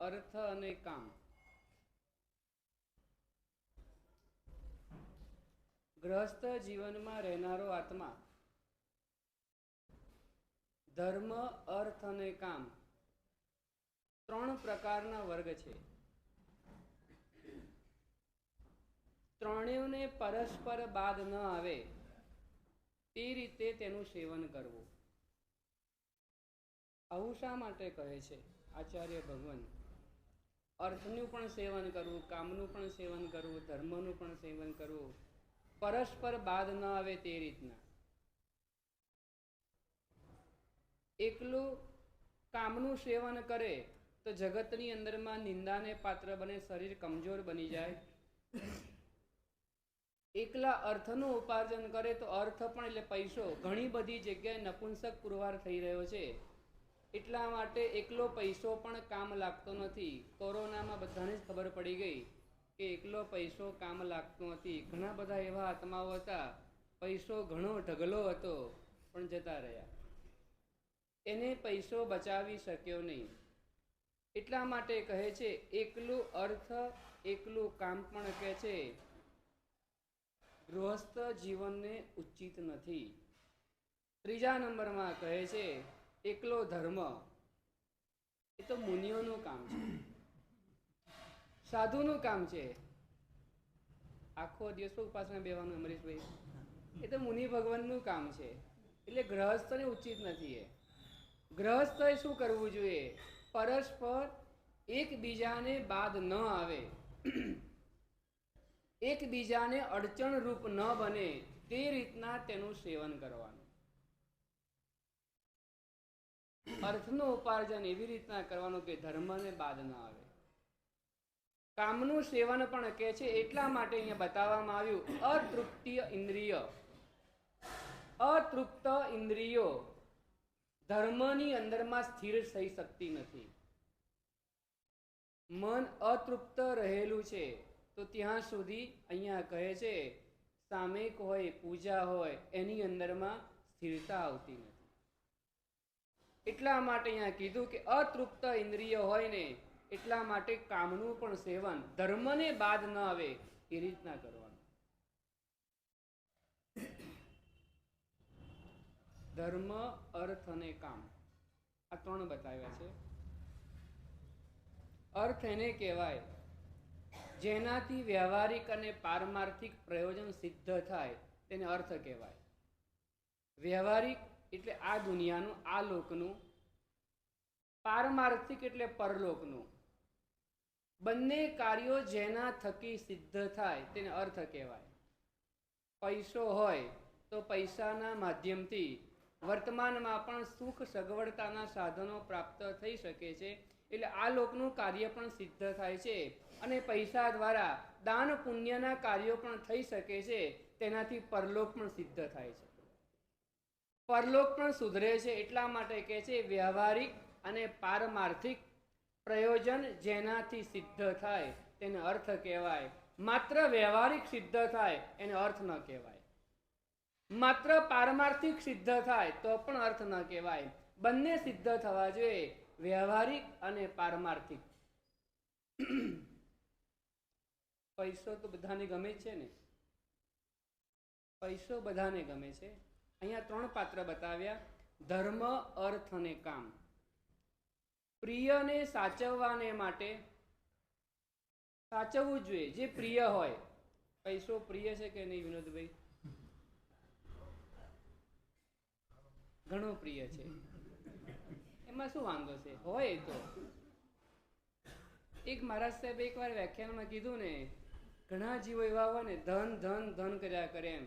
अर्थ अने काम। गृहस्थ जीवन में रहनारो आत्मा धर्म, अर्थ अने काम त्रण प्रकारना वर्ग छे। त्रणेयने परस्पर बाध न आवे ते रीते तेनुं सेवन करवुं। आवुं शा माटे कहे छे आचार्य भगवान? अर्थनुं पण सेवन करवुं, कामनुं पण सेवन करवुं, धर्मनुं पण सेवन करवुं, परस्पर बाध न आवे ते रीतना। एकलू कामनुं सेवन करे तो जगतनी अंदर में निंदा ने पात्र बने, शरीर कमजोर बनी जाए। एकला अर्थनुं उपार्जन करे तो अर्थ पण એટલે પૈસો ઘણી બધી જગ્યાએ નપુંસક પુરવાર થઈ રહ્યો છે, એટલા માટે એકલો પૈસો પણ કામ લાગતો નથી। કોરોનામાં બધાને જ ખબર પડી ગઈ કે એકલો પૈસો કામ લાગતો નથી। ઘણા બધા એવા આત્માઓ હતા, પૈસો ઘણો ઢગલો હતો પણ જતા રહ્યા, એને પૈસો બચાવી શક્યો નહીં। એટલા માટે કહે છે એકલું અર્થ એકલું કામ પણ કહે છે ગૃહસ્થ જીવનને ઉચિત નથી। ત્રીજા નંબરમાં કહે છે એકલો ધર્મ, એ તો મુનિઓનું કામ છે, સાધુનું કામ છે। આખો દિવસ ઉપાસના બેવાનું અમરીશભાઈ, એ તો મુનિ ભગવાનનું કામ છે, એટલે ગૃહસ્થને ઉચિત નથી। એ ગૃહસ્થએ શું કરવું જોઈએ? પરસ્પર એકબીજાને બાદ ન આવે, એકબીજાને અડચણ રૂપ ન બને તે રીતના તેનું સેવન કરવાનું। અર્થનું ઉપાર્જન એવી રીતના કરવાનું કે ધર્મને બાદ ન આવે। કામનું સેવન પણ કે છે એટલા માટે અહીંયા બતાવવામાં આવ્યું અતૃપ્તિય ઇન્દ્રિય, અતૃપ્ત ઇન્દ્રિયો ધર્મની અંદરમાં સ્થિર થઈ શકતી નથી। મન અતૃપ્ત રહેલું છે તો ત્યાં સુધી અહીંયા કહે છે સામયિક હોય, પૂજા હોય, એની અંદરમાં સ્થિરતા આવતી નથી। એટલા માટે અહીંયા કીધું કે અતૃપ્ત ઇન્દ્રિય હોય ને એટલા માટે કામનું પણ સેવન ધર્મને બાદ ન આવે એ રીતના કરવાનું। ધર્મ, અર્થ અને કામ આ ત્રણ બતાવ્યા છે। અર્થ એને કહેવાય જેનાથી વ્યવહારિક અને પારમાર્થિક પ્રયોજન સિદ્ધ થાય તેને અર્થ કહેવાય। વ્યવહારિક એટલે આ દુનિયાનું, આ લોકનું, પારમાર્થિક એટલે પરલોકનું। બંને કાર્યો જેના થકી સિદ્ધ થાય તેને અર્થ કહેવાય। પૈસો હોય તો પૈસાના માધ્યમથી વર્તમાનમાં પણ સુખ સગવડતાના સાધનો પ્રાપ્ત થઈ શકે છે, એટલે આ લોકનું કાર્ય પણ સિદ્ધ થાય છે અને પૈસા દ્વારા દાન પુણ્યના કાર્યો પણ થઈ શકે છે, તેનાથી પરલોક પણ સિદ્ધ થાય છે, પરલોક પણ સુધરે છે। એટલા માટે કહે છે વ્યવહારિક અને પારમાર્થિક પ્રયોજન જેનાથી સિદ્ધ થાય તેને અર્થ કહેવાય। માત્ર વ્યવહારિક સિદ્ધ થાય એને અર્થ ન કહેવાય, માત્ર પારમાર્થિક સિદ્ધ થાય તો પણ અર્થ ન કહેવાય। બંને સિદ્ધ થવા જોઈએ, વ્યવહારિક અને પારમાર્થિક। પૈસો તો બધાને ગમે છે ને, પૈસો બધાને ગમે છે। અહીંયા ત્રણ પાત્ર બતાવ્યા, ધર્મ, અર્થ અને કામ। પ્રિયને સાચવવાને માટે સાચવવું જોઈએ, જે પ્રિય હોય। પૈસો પ્રિય છે કે નહીં વિનોદભાઈ? ઘણો પ્રિય છે, એમાં શું વાંધો છે? હોય તો એક મહારાજ સાહેબ એક વાર વ્યાખ્યાનમાં કીધું ને, ઘણા જીવો એવા હોય ને ધન ધન ધન કર્યા કરે એમ।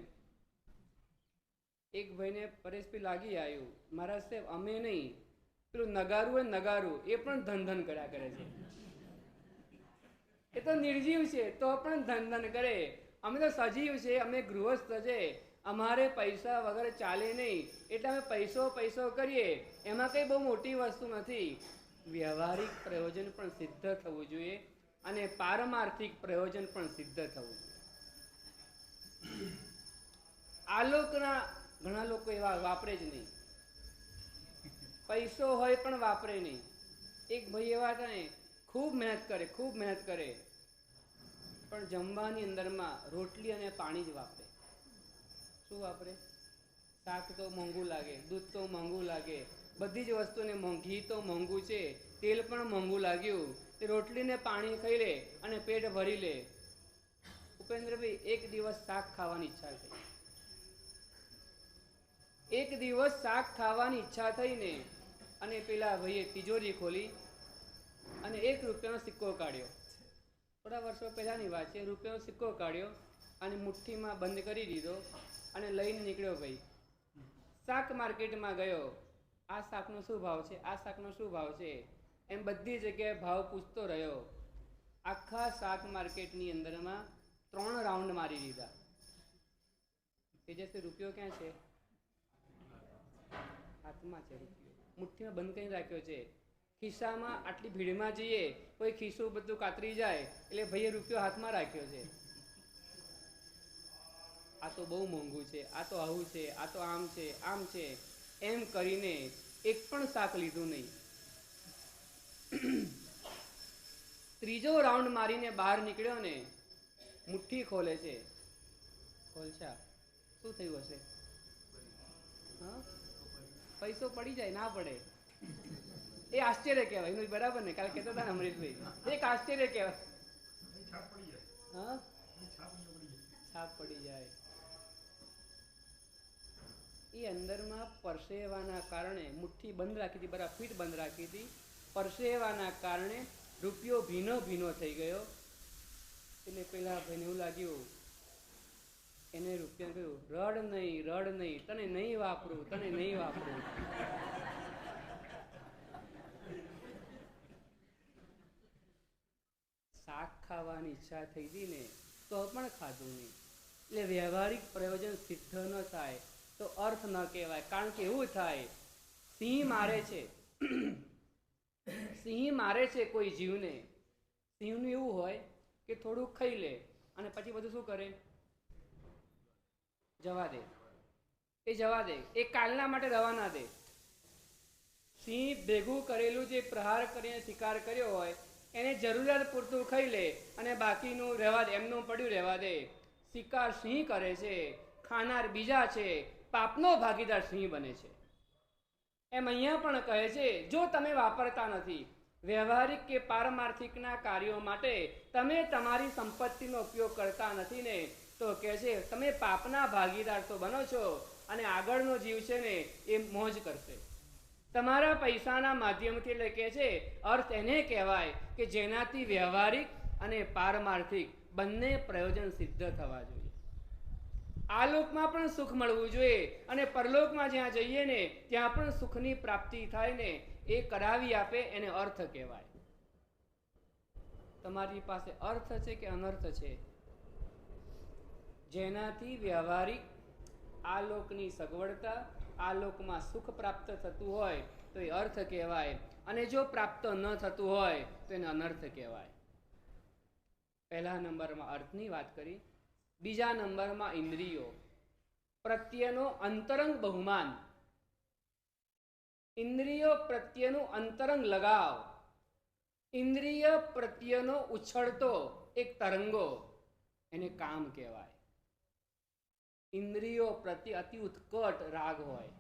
એક ભાઈને પરેશભાઈ લાગી આવ્યું, મહારાજ સાહેબ અમે નહીં, પેલું નગારું હોય નગારું એ પણ ધન ધન કર્યા કરે છે, એ તો નિર્જીવ છે તો પણ ધન ધન કરે। અમે તો સજીવ છે, અમે ગૃહસ્થ છે, અમારે પૈસા વગર ચાલે નહીં, એટલે અમે પૈસો પૈસો કરીએ, એમાં કંઈ બહુ મોટી વસ્તુ નથી। વ્યવહારિક પ્રયોજન પણ સિદ્ધ થવું જોઈએ અને પારમાર્થિક પ્રયોજન પણ સિદ્ધ થવું જોઈએ। આલોકના ઘણા લોકો એવા વાપરે જ નહીં, પૈસો હોય પણ વાપરે નહીં। એક ભાઈ એવા હતા ને, ખૂબ મહેનત કરે, પણ જમવાની અંદરમાં રોટલી અને પાણી જ વાપરે. શું વાપરે? શાક તો મોંઘું લાગે, દૂધ તો મોંઘું લાગે, બધી જ વસ્તુને ઘી તો મોંઘું છે, તેલ પણ મોંઘું લાગ્યું, તે રોટલી ને પાણી ખાઈ લે અને પેટ ભરી લે. ઉપેન્દ્રભાઈ, એક દિવસ શાક ખાવાની ઈચ્છા થઈ, એક દિવસ શાક ખાવાની ઈચ્છા થઈને અને પેલા ભાઈએ તિજોરી ખોલી અને ₹1નો સિક્કો કાઢ્યો. થોડા વર્ષો પહેલાની વાત છે. ₹1નો સિક્કો કાઢ્યો અને મુઠ્ઠીમાં બંધ કરી દીધો અને લઈને નીકળ્યો. ભાઈ શાક માર્કેટમાં ગયો. આ શાકનો શું ભાવ છે, આ શાકનો શું ભાવ છે, એમ બધી જગ્યાએ ભાવ પૂછતો રહ્યો. આખા શાક માર્કેટની અંદરમાં 3 રાઉન્ડ મારી દીધા. તેજસ્વી, રૂપિયો ક્યાં છે? હાથમાં છે રૂપિયો, મુઠ્ઠીમાં બંધ કરીને રાખ્યો છે. ખિસ્સામાં આટલી ભીડમાં જઈએ, કોઈ ખિસ્સું બધું કાતરી જાય એટલે ભાઈએ રૂપિયો હાથમાં રાખ્યો છે. આ તો બહુ મોંઘું છે, આ તો આવું છે, આ તો આમ છે, આમ છે, એમ કરીને એક પણ શાક લીધું નહીં. ત્રીજો રાઉન્ડ મારીને બહાર નીકળ્યો ને મુઠ્ઠી ખોલે છે. ખોલશા, શું થયું હશે? હા, પૈસો પડી જાય, ના પડે, એ આશ્ચર્ય કહેવાય. એનું બરાબર ને, કાલે કહેતા હતા ને અમરીશભાઈ, એક આશ્ચર્ય કહેવાય. હા, છાપ પડી જાય. એ અંદરમાં પરસેવાના કારણે મુઠ્ઠી બંધ રાખી હતી, બરાબર ફીટ બંધ રાખી હતી. પરસેવાના કારણે રૂપિયો ભીનો ભીનો થઈ ગયો. એટલે પેલા ભાઈને એવું લાગ્યું, એને રૂપિયા કહ્યું, રડ નહીં, તને નહીં વાપરું, તને નહીં વાપરું. શાક ખાવાની ઈચ્છા થઈ હતી ને તો પણ ખાધું નહીં. એટલે વ્યવહારિક પ્રયોજન સિદ્ધ ન થાય તો અર્થ ન કહેવાય. કારણ કે એવું થાય, સિંહ મારે છે કોઈ જીવને. સિંહનું એવું હોય કે થોડું ખાઈ લે અને પછી બધું શું કરે? જવા દે. એ કાલના માટે રવાના દે. સિંહ ભેગું કરેલું જે પ્રહાર કરીને શિકાર કર્યો હોય એને જરૂરિયાત પૂરતું ખાઈ લે અને બાકીનું રહેવા દે, એમનું પડ્યું રહેવા દે. શિકાર સિંહ કરે છે, ખાનાર બીજા છે, પાપનો ભાગીદાર સિંહ બને છે. એમ અહીંયા પણ કહે છે, જો તમે વાપરતા નથી, વ્યવહારિક કે પારમાર્થિકના કાર્યો માટે તમે તમારી સંપત્તિનો ઉપયોગ કરતા નથી ને, તો કહે છે તમે પાપના ભાગીદાર તો બનો છો અને આગળનો જીવ છે ને એ મોજ કરશે તમારા પૈસાના માધ્યમથી. એટલે કે છે અર્થ એને કહેવાય કે જેનાથી વ્યવહારિક અને પારમાર્થિક બંને પ્રયોજન સિદ્ધ થવા જોઈએ. આ લોકમાં પણ સુખ મળવું જોઈએ અને પરલોકમાં જ્યાં જઈએ ને ત્યાં પણ સુખની પ્રાપ્તિ થાય ને એ કરાવી આપે, એને અર્થ કહેવાય. તમારી પાસે અર્થ છે કે અનર્થ છે? જેનાથી વ્યવહારિક આ લોકની સગવડતા, આ લોકમાં સુખ પ્રાપ્ત થતું હોય તો એ અર્થ કહેવાય, અને જો પ્રાપ્ત ન થતું હોય તો એને અનર્થ કહેવાય. પહેલા નંબરમાં અર્થની વાત કરી. બીજા નંબરમાં ઇન્દ્રિયો પ્રત્યેનો અંતરંગ બહુમાન, ઇન્દ્રિયો પ્રત્યેનું અંતરંગ લગાવ, ઇન્દ્રિય પ્રત્યેનો ઉછળતો એક તરંગો, એને કામ કહેવાય. ઇન્દ્રિયો પ્રત્યે અતિ ઉત્કટ રાગ હોય,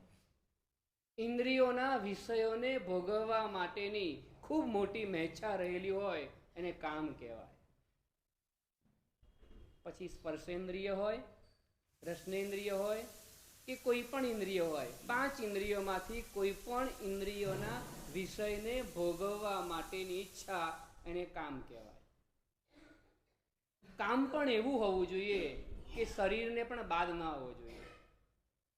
ઇન્દ્રિયોના વિષયોને ભોગવવા માટેની ખૂબ મોટી મેચ્છા રહેલી હોય, એને કામ કહેવાય. પછી સ્પર્શેન્દ્રિય હોય, રસનેન્દ્રિય હોય કે કોઈ પણ ઇન્દ્રિય હોય, 5 ઇન્દ્રિયોમાંથી કોઈ પણ ઇન્દ્રિયોના વિષયને ભોગવવા માટેની ઈચ્છા, એને કામ કહેવાય. કામ પણ એવું હોવું જોઈએ કે શરીરને પણ બાદ ન હોવો જોઈએ.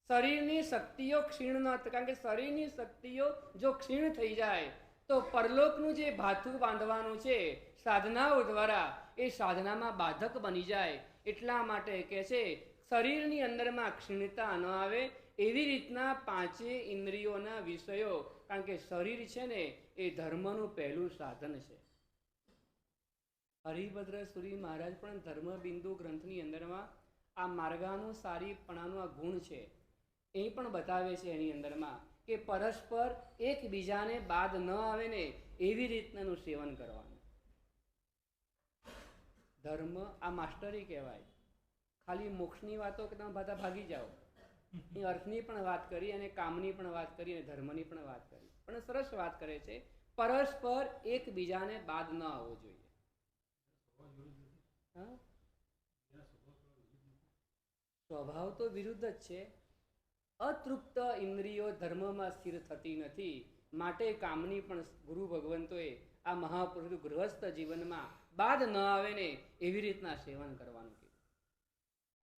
શરીરની શક્તિઓ ક્ષીણ ન થાય, કારણ કે શરીરની શક્તિઓ જો ક્ષીણ થઈ જાય તો પરલોકનું જે ભાથું બાંધવાનું છે સાધનાઓ દ્વારા, એ સાધનામાં બાધક બની જાય. એટલા માટે કહે છે શરીરની અંદરમાં ક્ષીણતા ન આવે એવી રીતના 5 ઇન્દ્રિયોના વિષયો, કારણ કે શરીર છે ને એ ધર્મનું પહેલું સાધન છે. હરિભદ્ર સુરી મહારાજ પણ ધર્મબિંદુ ગ્રંથની અંદરમાં આ માર્ગાનુસારીપણાનું આ ગુણ છે એ પણ બતાવે છે. એની અંદરમાં કે પરસ્પર એકબીજાને બાદ ન આવે ને એવી રીતનાનું સેવન કરવાનું. ધર્મ આ માસ્ટરી કહેવાય. ખાલી મોક્ષની વાતો કે તમે બધા ભાગી જાઓ. એ અર્થની પણ વાત કરી અને કામની પણ વાત કરી અને ધર્મની પણ વાત કરી. પણ સરસ વાત કરે છે, પરસ્પર એકબીજાને બાદ ન આવવો જોઈએ. સ્વભાવ તો વિરુદ્ધ જ છે. અતૃપ્ત ઇન્દ્રિયો ધર્મમાં સ્થિર થતી નથી. માટે કામની પણ ગુરુ ભગવંતોએ આ મહાપુરુષ ગૃહસ્થ જીવનમાં બાદ ન આવે ને એવી રીતના સેવન કરવાનું કીધું.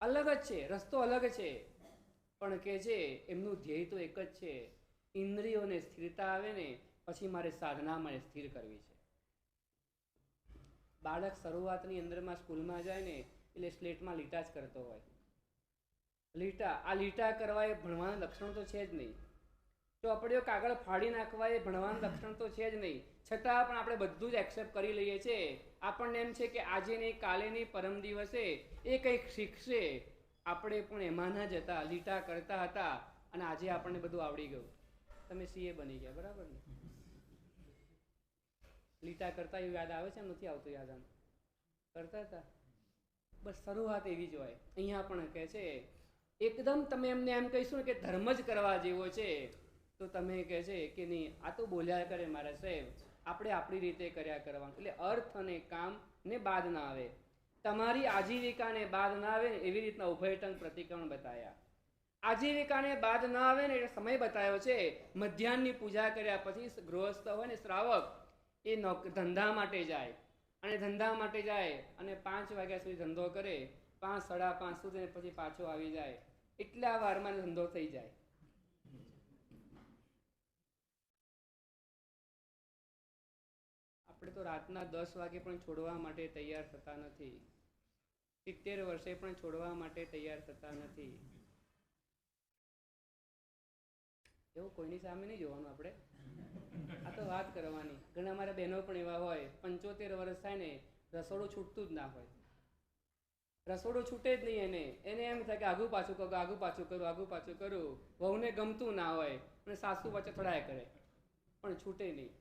અલગ જ છે, રસ્તો અલગ છે, પણ કે છે એમનું ધ્યેય તો એક જ છે. ઇન્દ્રિયોને સ્થિરતા આવે ને પછી મારે સાધનામાં સ્થિર કરવી છે. બાળક શરૂઆતની અંદરમાં સ્કૂલમાં જાય ને એટલે સ્લેટમાં લીટા જ કરતો હોય. લીટા, આ લીટા કરવા એ ભણવાના લક્ષણ તો છે જ નહીં. ચોપડીઓ કાગળ ફાડી નાખવા એ ભણવાનું લક્ષણ તો છે જ નહીં. છતાં પણ આપણે બધું જ એક્સેપ્ટ કરી લઈએ છીએ. આપણને એમ છે કે આજે નહીં, કાલે નહીં, પરમ દિવસે એ કંઈક શીખશે. આપણે પણ એમાંના જ હતા, લીટા કરતા હતા અને આજે આપણને બધું આવડી ગયું. તમે સીએ બની ગયા, બરાબર ને? લીટા કરતા એવું યાદ આવે છે? નથી આવતું યાદ? આમ કરતા હતા. બસ શરૂઆત એવી જ હોય. અહીંયા પણ કહે છે એકદમ તમે એમને એમ કહીશું કે ધર્મ જ કરવા જેવો છે તો તમે કહે છે કે નહીં, આ તો બોલ્યા કરે મારા સાહેબ, આપણે આપણી રીતે કર્યા કરવાનું. એટલે અર્થ અને કામ ને બાદ ના આવે, તમારી આજીવિકાને બાદ ના આવે ને એવી રીતના ઉભયટંગ પ્રતિક્રમણ બતાવ્યા. આજીવિકાને બાદ ના આવે ને એટલે સમય બતાવ્યો છે. મધ્યાહનની પૂજા કર્યા પછી ગૃહસ્થ હોય ને શ્રાવક એ ધંધા માટે જાય અને ધંધા માટે જાય અને 5 વાગ્યા સુધી ધંધો કરે, 5, 5:30 સુધી પછી પાછો આવી જાય. એટલા વારમાં ધંધો થઈ જાય. આપણે તો રાતના 10 વાગે પણ છોડવા માટે તૈયાર થતા નથી. 70 વર્ષે પણ છોડવા માટે તૈયાર થતા નથી. એવું કોઈની સામે નહીં જોવાનું આપણે, આ તો વાત કરવાની. ઘણા અમારા બહેનો પણ એવા હોય 75 વર્ષ થાય ને રસોડું છૂટતું જ ના હોય. રસોડું છૂટે જ નહીં. એને એમ થાય કે આગું પાછું કરું, આગું પાછું કરું, આગું પાછું કરું. વહુને ગમતું ના હોય અને સાસુ પાછા થોડા કરે પણ છૂટે નહીં.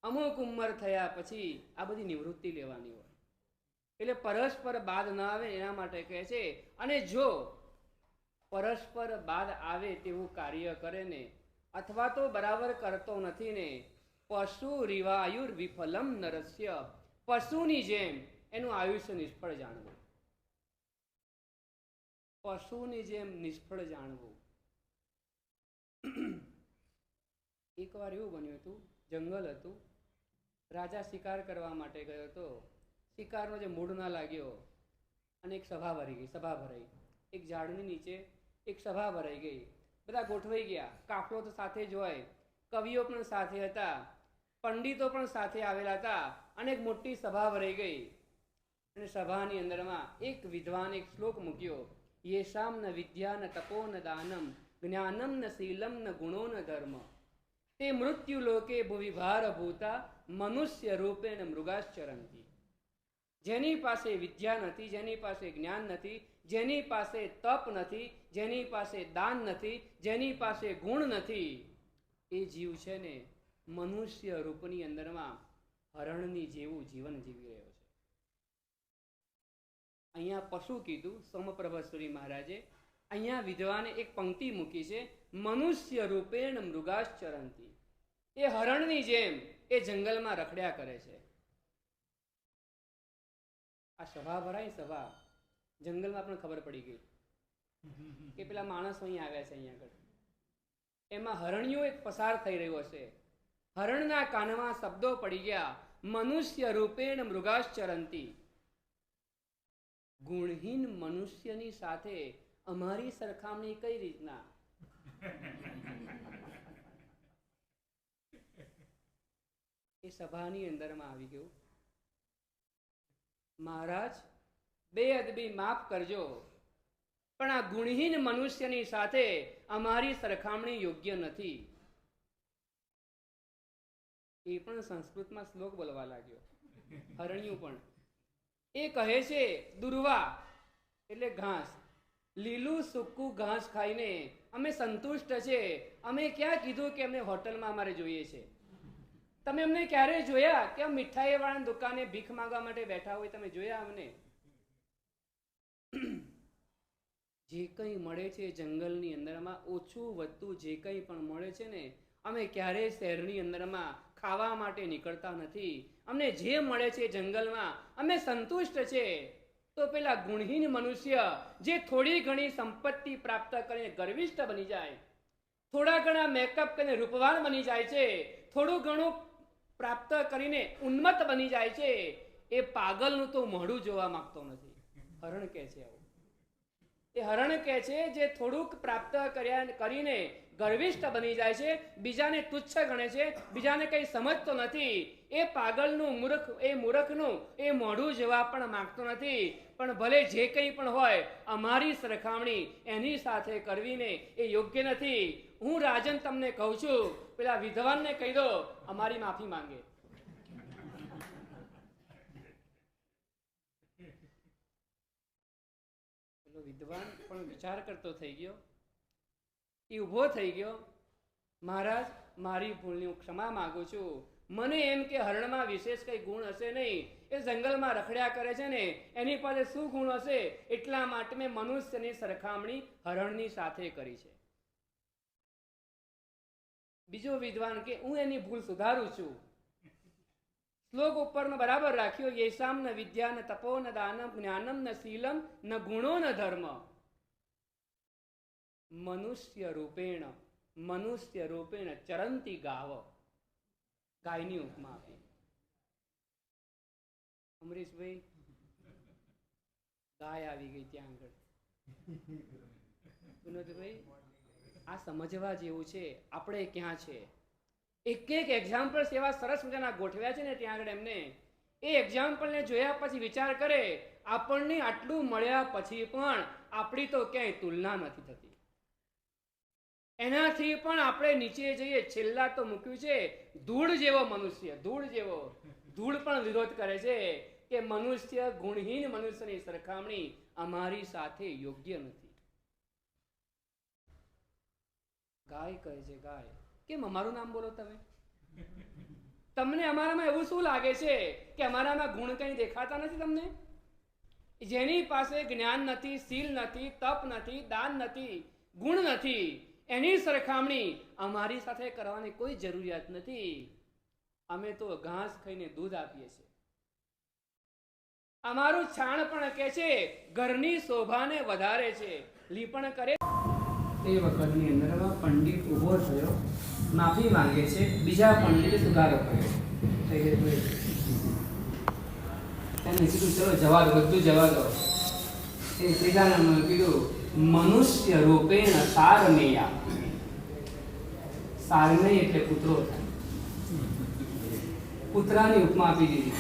અમુક ઉંમર થયા પછી આ બધી નિવૃત્તિ લેવાની હોય. એટલે પરસ્પર બાદ ના આવે એના માટે કહે છે. અને જો પરસ્પર બાદ આવે તેવું કાર્ય કરે ને અથવા તો બરાબર કરતો નથી ને, પશુ રીવાયુર વિફલમ નરસ્ય, પશુની જેમ એનું આયુષ્ય નિષ્ફળ જાણવું. પશુની જેમ નિષ્ફળ જાણવું. એકવાર એવું બન્યું હતું, જંગલ હતું, રાજા શિકાર કરવા માટે ગયો હતો. શિકારનો જે મૂડ ના લાગ્યો અને એક સભા ભરાઈ ગઈ. સભા ભરાઈ, એક ઝાડની નીચે એક સભા ભરાઈ ગઈ. બધા ગોઠવાઈ ગયા. કાફલો તો સાથે જ હોય, કવિઓ પણ સાથે હતા, પંડિતો પણ સાથે આવેલા હતા અને એક મોટી સભા ભરાઈ ગઈ. અને સભાની અંદરમાં એક વિદ્વાન એક શ્લોક મૂક્યો, યેશામ ન વિદ્યા ન તપો ન દાનમ જ્ઞાનમ ન શીલમ ન ગુણો ન ધર્મ તે મૃત્યુ લોકે ભુવિભાર ભૂતા મનુષ્ય રૂપેણ મૃગાશ્ચરંતી. જેની પાસે વિદ્યા નથી, જેની પાસે જ્ઞાન નથી, જેની પાસે તપ નથી, જેની પાસે દાન નથી, જેની પાસે ગુણ નથી, એ જીવ છે ને મનુષ્ય રૂપની અંદરમાં હરણની જેવું જીવન જીવી રહ્યો છે. અહીંયા પશુ કીધું સોમપ્રભાસુરી મહારાજે. અહીંયા વિદ્વાને એક પંક્તિ મૂકી છે, મનુષ્ય રૂપેણ મૃગાશ્ચરંતી. એ હરણની જેમ એ જંગલમાં રખડ્યા કરે છે. આ સભા ભરાય, સભા જંગલમાં પણ ખબર પડી ગઈ કે પેલા માણસો અહીં આવ્યા છે. અહીંયા આગળ એમાં હરણિયો એક પસાર થઈ રહ્યો છે. હરણના કાનમાં શબ્દો પડી ગયા, મનુષ્ય રૂપેણ મૃગાશ્ચરંતી. ગુણહીન મનુષ્યની સાથે અમારી સરખામણી કઈ રીતના? એ સભાની અંદરમાં આવી ગયું, મહારાજ બેઅદબી માફ કરજો, પણ આ ગુણહીન મનુષ્યની સાથે અમારી સરખામણી યોગ્ય નથી. એ પણ સંસ્કૃતમાં શ્લોક બોલવા લાગ્યો, હરણ્યું પણ. એ કહે છે દુર્વા એટલે ઘાસ, લીલું સૂકું ઘાસ ખાઈને અમે સંતુષ્ટ છે. અમે ક્યાં કીધું કે અમને હોટલમાં અમારે જોઈએ છે? તમે અમને ક્યારે જોયા કે મીઠાઈ વાળાની દુકાને ભીખ માંગવા માટે બેઠા હોય? તમે જોયા અમને? જે કંઈ મળે છે જંગલની અંદરમાં, ઓછું વધતું જે કંઈ પણ મળે છે ને, અમે ક્યારેય શહેરની અંદરમાં ખાવા માટે નીકળતા નથી. અમને જે મળે છે જંગલમાં અમે સંતુષ્ટ છે. તો પેલા ગુણહીન મનુષ્ય જે થોડી ઘણી સંપત્તિ પ્રાપ્ત કરીને ગર્વિષ્ઠ બની જાય, થોડા ઘણા મેકઅપ કરીને રૂપવાન બની જાય છે, થોડું ઘણું પ્રાપ્ત કરીને ઉન્મત્ત બની જાય છે, એ પાગલનું તો મોઢું જોવા માંગતો નથી. હરણ કહે છે આવું. એ હરણ કહે છે જે થોડુંક પ્રાપ્ત કરીને ગર્વિષ્ઠ બની જાય છે, બીજાને તુચ્છ ગણે છે, બીજાને કંઈ સમજતો નથી, એ પાગલનું મૂર્ખનું એ મોઢું જોવા પણ માંગતો નથી. પણ ભલે જે કંઈ પણ હોય, અમારી સરખામણી એની સાથે કરવીને એ યોગ્ય નથી. હું રાજન તમને કહું છું, પેલા વિદ્વાનને કહી દો અમારી માફી માંગે. પેલો વિદ્વાન પણ વિચાર કરતો થઈ ગયો. એ ઊભો થઈ ગયો. મહારાજ, મારી ભૂલની હું ક્ષમા માંગુ છું. મને એમ કે હરણમાં વિશેષ કઈ ગુણ હશે નહીં, એ જંગલમાં રખડ્યા કરે છે ને, એની પાસે શું ગુણ હશે, એટલા માટે મેં મનુષ્યની સરખામણી હરણની સાથે કરી છે. બીજો વિદ્વાન કે હું એની ભૂલ સુધારું છું. શ્લોક ઉપરનો બરાબર રાખ્યો, યેષામ ન વિદ્યા ન તપો ન દાનમ જ્ઞાનમ ન શીલમ ન ગુણો ન ધર્મ મનુષ્ય રૂપેણ ચરંતી ગાવ. ગાયની ઉપમા આપી. અમરીશભાઈ, ગાય આવી ગઈ ત્યાં આગળ. વિનોદભાઈ, આ સમજવા જેવું છે. આપણે ક્યાં છે? એક એક એક્ઝામ્પલ એવા સરસ મજાના ગોઠવ્યા છે ને ત્યાં આગળ એમને. એ એક્ઝામ્પલને જોયા પછી વિચાર કરે, આપણને આટલું મળ્યા પછી પણ આપણી તો ક્યાંય તુલના નથી થતી. એનાથી પણ આપણે નીચે જઈએ. છેલ્લા તો મૂક્યું છે ધૂળ જેવો મનુષ્ય. ધૂળ જેવો. ધૂળ પણ વિરોધ કરે છે કે મનુષ્ય, ગુણહીન મનુષ્યની સરખામણી અમારી સાથે યોગ્ય નથી. ગાય કહે છે, ગાય કેમ અમારું નામ બોલો તમે? તમને અમારામાં એવું શું લાગે છે કે અમારામાં ગુણ કઈ દેખાતા નથી તમને? જેની પાસે જ્ઞાન નથી, શીલ નથી, તપ નથી, દાન નથી, ગુણ નથી, એની સરખામણી અમારી સાથે કરવાની કોઈ જરૂરિયાત નથી. અમે તો ઘાસ ખાઈને દૂધ આપીએ છીએ. અમારું છાણ પણ કે છે ઘરની શોભાને વધારે છે. લીપણ કરે. એ વખતની અંદરમાં પંડિત ઉભો થયો, માફી માંગે છે. બીજા પંડિતે સુધારો કર્યો. એને કીધું ચલો જવા દો, બધું જવા દો. એ ત્રીજા નંબર કીધું મનુષ્ય રૂપેણ સારમેયા. સારમેય એટલે પુત્રો થાય. પુત્રાની ઉપમા આપી દીધી.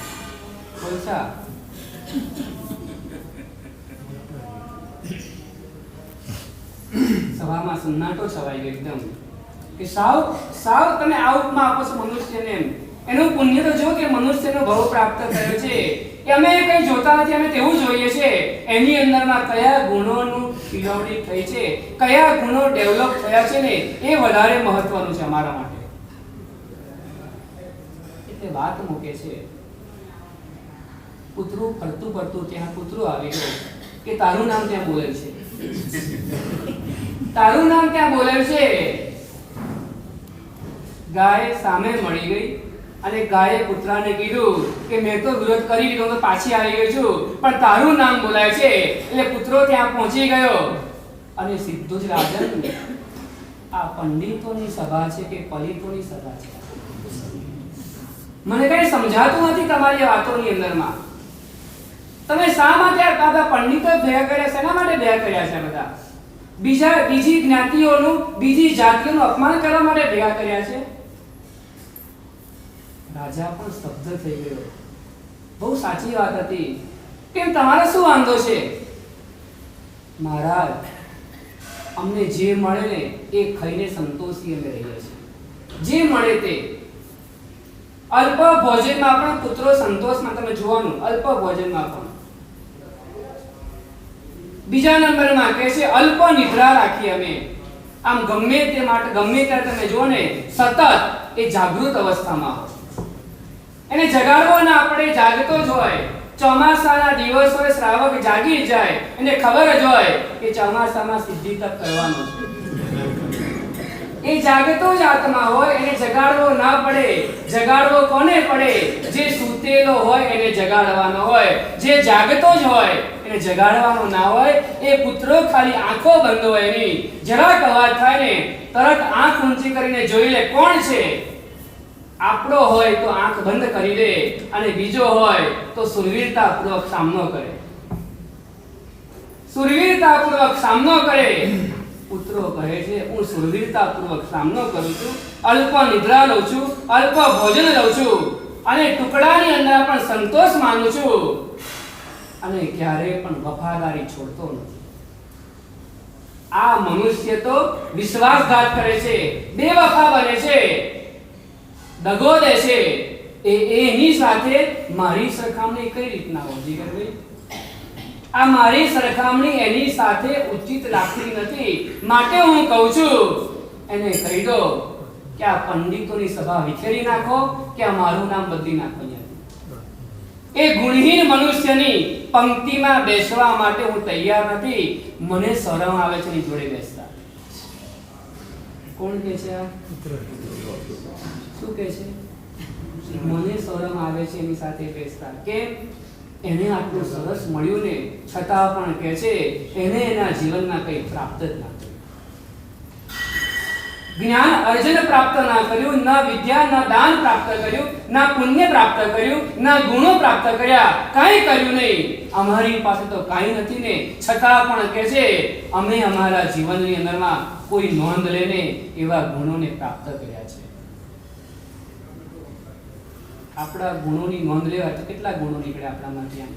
બોલશા સભામાં સન્નાટો છવાઈ ગયો એકદમ કે સાવ તમે આ ઉપમા આપો છો મનુષ્યને. એનું પુણ્ય તો જો કે મનુષ્યનો ભવ પ્રાપ્ત થયો છે. કે અમે કઈ જોતા નથી, અમે તેવું જોઈએ છે. એની અંદરમાં કયા ગુણોનું ફિલોવણી થઈ છે, કયા ગુણો ડેવલપ થયા છે ને, એ વધારે મહત્વનું છે અમારા માટે. એટલે વાત મૂકે છે. કૂતરું ફરતું ફરતું ત્યાં કૂતરું આવી ગયું કે તારું નામ ત્યાં બોલે છે, તારું નામ ત્યાં બોલે છે. ગાય સામે મળી ગઈ અને ગાયે કૂતરાને કીધું કે મેં તો વિરોધ કરી લીધો, તો પાછી આવી ગઈ છું, પણ તારું નામ બોલાય છે. એટલે કૂતરો ત્યાં પહોંચી ગયો અને સીધું જ રાજન, આ પંડિતોની સભા છે કે પલિતોની સભા છે? મને કઈ સમજાતું નથી તમારી વાતોની અંદરમાં. તમે શા માટે આ પંડિતો ભેગા કર્યા છે? એના માટે ભેગા કર્યા છે બધા? બીજી જ્ઞાતિઓનું, બીજી જાતિઓનું અપમાન કરવા માટે ભેગા કર્યા છે? રાજા પણ સ્તબ્ધ થઈ ગયો. બહુ સાચી વાત હતી. કેમ તમારે શું વાંધો છે? મહારાજ, અમને જે મળે ને એ ખાઈને સંતોષી અમે રહીએ છીએ. જે મળે તે. અલ્પ ભોજનમાં પણ પુત્રો સંતોષમાં, તમે જોવાનું, અલ્પ ભોજનમાં પણ. બીજા નંબરમાં કહે છે અલ્પ નિદ્રા રાખી અમે. આમ ગમે તે માટે ગમે ત્યારે તમે જુઓ ને, સતત એ જાગૃત અવસ્થામાં. એને જગાડવો ના પડે, જાગતો જ હોય. ચોમાસાના દિવસ હોય, શ્રાવક જાગી જાય, એને ખબર જ હોય કે ચોમાસામાં સિદ્ધિ તપ કરવાનો છે. એ જાગતો જ આત્મા હોય, એને જગાડવો ના પડે. જગાડવો કોને પડે? જે સૂતેલો હોય એને જગાડવાનો હોય. જે જાગતો જ હોય એને જગાડવાનો ના હોય. એ પુત્રો ખાલી આંખો બંધ હોય એની, જરાક અવાજ થાય ને તરત આંખ ઊંચી કરીને જોઈ લે કોણ છે. આપણો હોય તો આંખ બંધ કરી લે, અને બીજો હોય તો સુરવીરતાપૂર્વક સામનો કરે. સુરવીરતાપૂર્વક સામનો કરે. પુત્રો કહે છે હું સુરવીરતાપૂર્વક સામનો કરું છું, અલ્પ નિદ્રા લઉં છું, અલ્પ ભોજન લઉં છું, અને ટુકડાની અંદર પણ સંતોષ માનું છું, અને ક્યારેય પણ વફાદારી છોડતો નથી. આ મનુષ્ય તો વિશ્વાસઘાત કરે છે, બેવફા બને છે, દગો દે છે. એની સાથે મારી સરખામણી કઈ રીતના હોય જીગરભાઈ? આ મારી સરખામણી એની સાથે ઉચિત લાગતી નથી. માટે હું કહું છું એને કહી દો કે આ પંડિતોની સભા વિખેરી નાખો, કે આ મારું નામ બદલી નાખો. એ ગુણહીન મનુષ્યની પંક્તિમાં બેસવા માટે હું તૈયાર નથી. મને શરમ આવે છે એની જોડે બેસતા. કોણ કહે છે આ? શું કહે છે? મને શરમ આવે છે એની સાથે બેસતા. કેમ? એને આટલું સરસ મળ્યું ને છતાં પણ કહે છે એને એના જીવનમાં કંઈ પ્રાપ્ત જ ના થયું. જ્ઞાન અર્જન પ્રાપ્ત ના કર્યું, ન વિદ્યા ન દાન પ્રાપ્ત કર્યું, ના પુણ્ય પ્રાપ્ત કર્યું, ના ગુણો પ્રાપ્ત કર્યા, કાંઈ કર્યું નહીં. અમારી પાસે તો કાંઈ નથી ને છતાં પણ કહે છે અમે અમારા જીવનની અંદરમાં કોઈ નોંધ લેને એવા ગુણોને પ્રાપ્ત કર્યા છે. આપણા ગુણોની નોંધ લેવા તો કેટલા ગુણો નીકળે આપણામાંથી?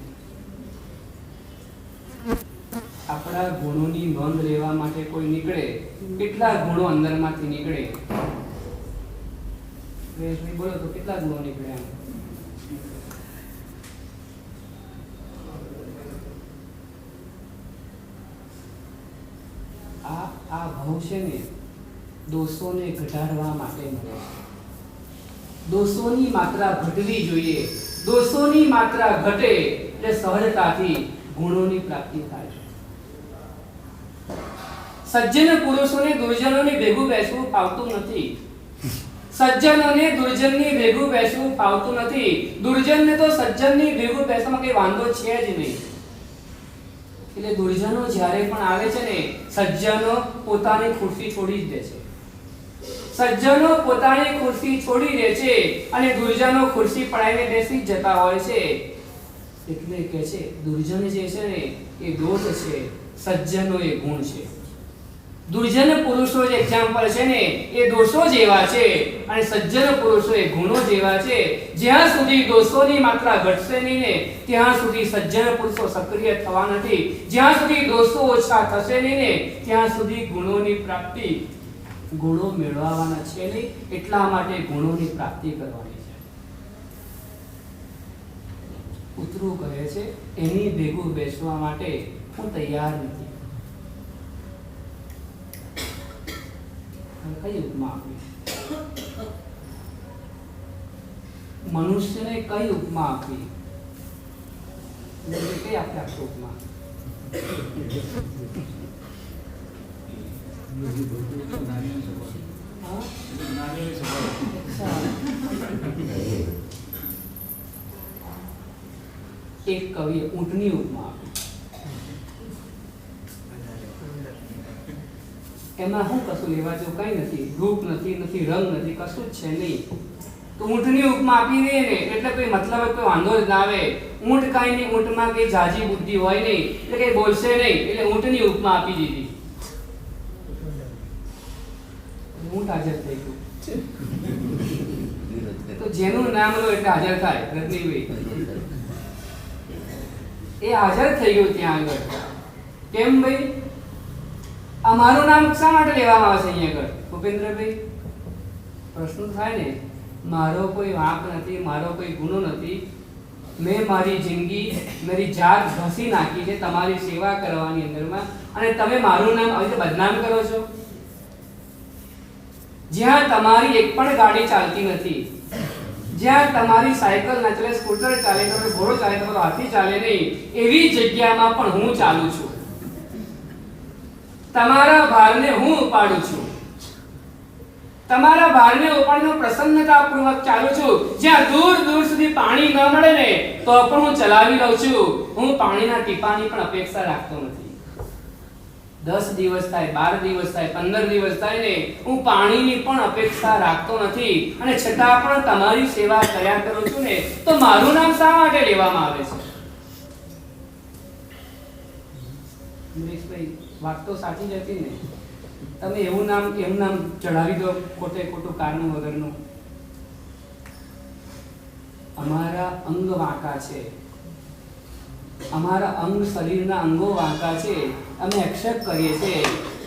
આપણા ગુણોની નોંધ લેવા માટે કોઈ નીકળે, કેટલા ગુણો અંદરમાંથી નીકળે? રેશમી બોલો તો કેટલા ગુણો નીકળે? આ ભાવ છે ને દોષોને ઘટાડવા માટે મળે છે. દોષોની માત્રા ઘટવી જોઈએ. દોષોની માત્રા ઘટે એટલે સહજતાથી ગુણોની પ્રાપ્તિ થાય છે. સજ્જન પુરુષોને દુર્જનોની ભેગું બેસવું ફાવતું નથી. સજ્જનોને દુર્જનની ભેગું બેસવું ફાવતું નથી. દુર્જનને તો સજ્જનની ભેગું બેસવામાં કઈ વાંધો છે જ નહીં. એટલે દુર્જનો જ્યારે પણ આવે છે ને સજ્જનો પોતાની ખુરશી છોડી જ દે છે. સજ્જનો પોતાની ખુરશી છોડી દે છે અને દુર્જનો ખુરશી પડાવીને બેસી જતા હોય છે. એટલે કે છે દુર્જન જે છે ને એ દોષ છે, સજ્જનો એ ગુણ છે. દુર્જન પુરુષો જે એક્ઝામ્પલ છે ને એ દોષો જેવા છે અને સજ્જન પુરુષો એ ગુણો જેવા છે. જ્યાં સુધી દોષોની માત્રા ઘટશે નહીં ને ત્યાં સુધી સજ્જન પુરુષો સક્રિય થવા નથી. જ્યાં સુધી દોષો ઓછા થશે નહીં ને ત્યાં સુધી ગુણોની પ્રાપ્તિ ગુણો મેળવવાના છે નહીં. એટલા માટે ગુણોની પ્રાપ્તિ કરવાની છે. પુત્રુ કહે છે એની ભેગું બેસવા માટે હું તૈયાર નથી. કઈ ઉપમા આપી? મનુષ્યને કઈ ઉપમા આપી? કઈ આપી આપશો ઉપમા? એક કવિએ ઊંટની ઉપમા આપી. એમાં શું કશું લેવા જેવું કઈ નથી. રૂપ નથી, નથી રંગ નથી, કશું જ છે નહીં. તો ઊંટની ઉપમા આપી દે ને એટલે કોઈ મતલબ કોઈ વાંધો જ ના આવે. ઊંટ કાંઈ નહીં, ઊંટમાં કઈ જાજી બુદ્ધિ હોય નહીં એટલે કઈ બોલશે નહીં. એટલે ઊંટની ઉપમા આપી દીધી. ઊંટ હાજર થઈ ગયું. તો જેનું નામ લો એટલે હાજર થાય. રજનીભાઈ એ હાજર થઈ ગયું ત્યાં આગળ. કેમ ભાઈ? અમારું નામ શા માટે લેવામાં આવે છે અહીંયા આગળ? ભૂપેન્દ્રભાઈ પ્રશ્ન થાય ને. મારો કોઈ વાંક નથી, મારો કોઈ ગુનો નથી. મેં મારી જિંદગી મારી જાત ઘસી નાખી છે તમારી સેવા કરવાની અંદરમાં, અને તમે મારું નામ આવી રીતે બદનામ કરો છો. જ્યાં તમારી એક પણ ગાડી ચાલતી નથી, જ્યાં તમારી સાયકલ ના ચાલે, સ્કૂટર ચાલે, તમારો ઘોડો ચાલે, તમારો હાથી ચાલે નહીં એવી જગ્યામાં પણ હું ચાલું છું. તમારા ભારને હું ઉપાડું છું. તમારા ભારને ઉપાડીને પ્રસન્નતાપૂર્વક ચાલું છું. જ્યાં દૂર દૂર સુધી પાણી ન મળે ને તો પણ હું ચલાવી લઉં છું. હું પાણીના ટીપાની પણ અપેક્ષા રાખતો નથી. 10 દિવસ થાય, 12 દિવસ થાય, 15 દિવસ થાય ને હું પાણીની પણ અપેક્ષા રાખતો નથી અને છતાં પણ તમારી સેવા કર્યા કરું છું ને તો મારું નામ શા માટે લેવામાં આવે છે? અમરીશભાઈ, વાત તો સાચી જ હતી ને. તમે એવું નામ ચડાવી દો ખોટે ખોટું કારણ વગરનું. અમારા અંગ વાંકા છે, અમારા અંગ શરીરના અંગો વાંકા છે, અમે એક્સેપ્ટ કરીએ છીએ,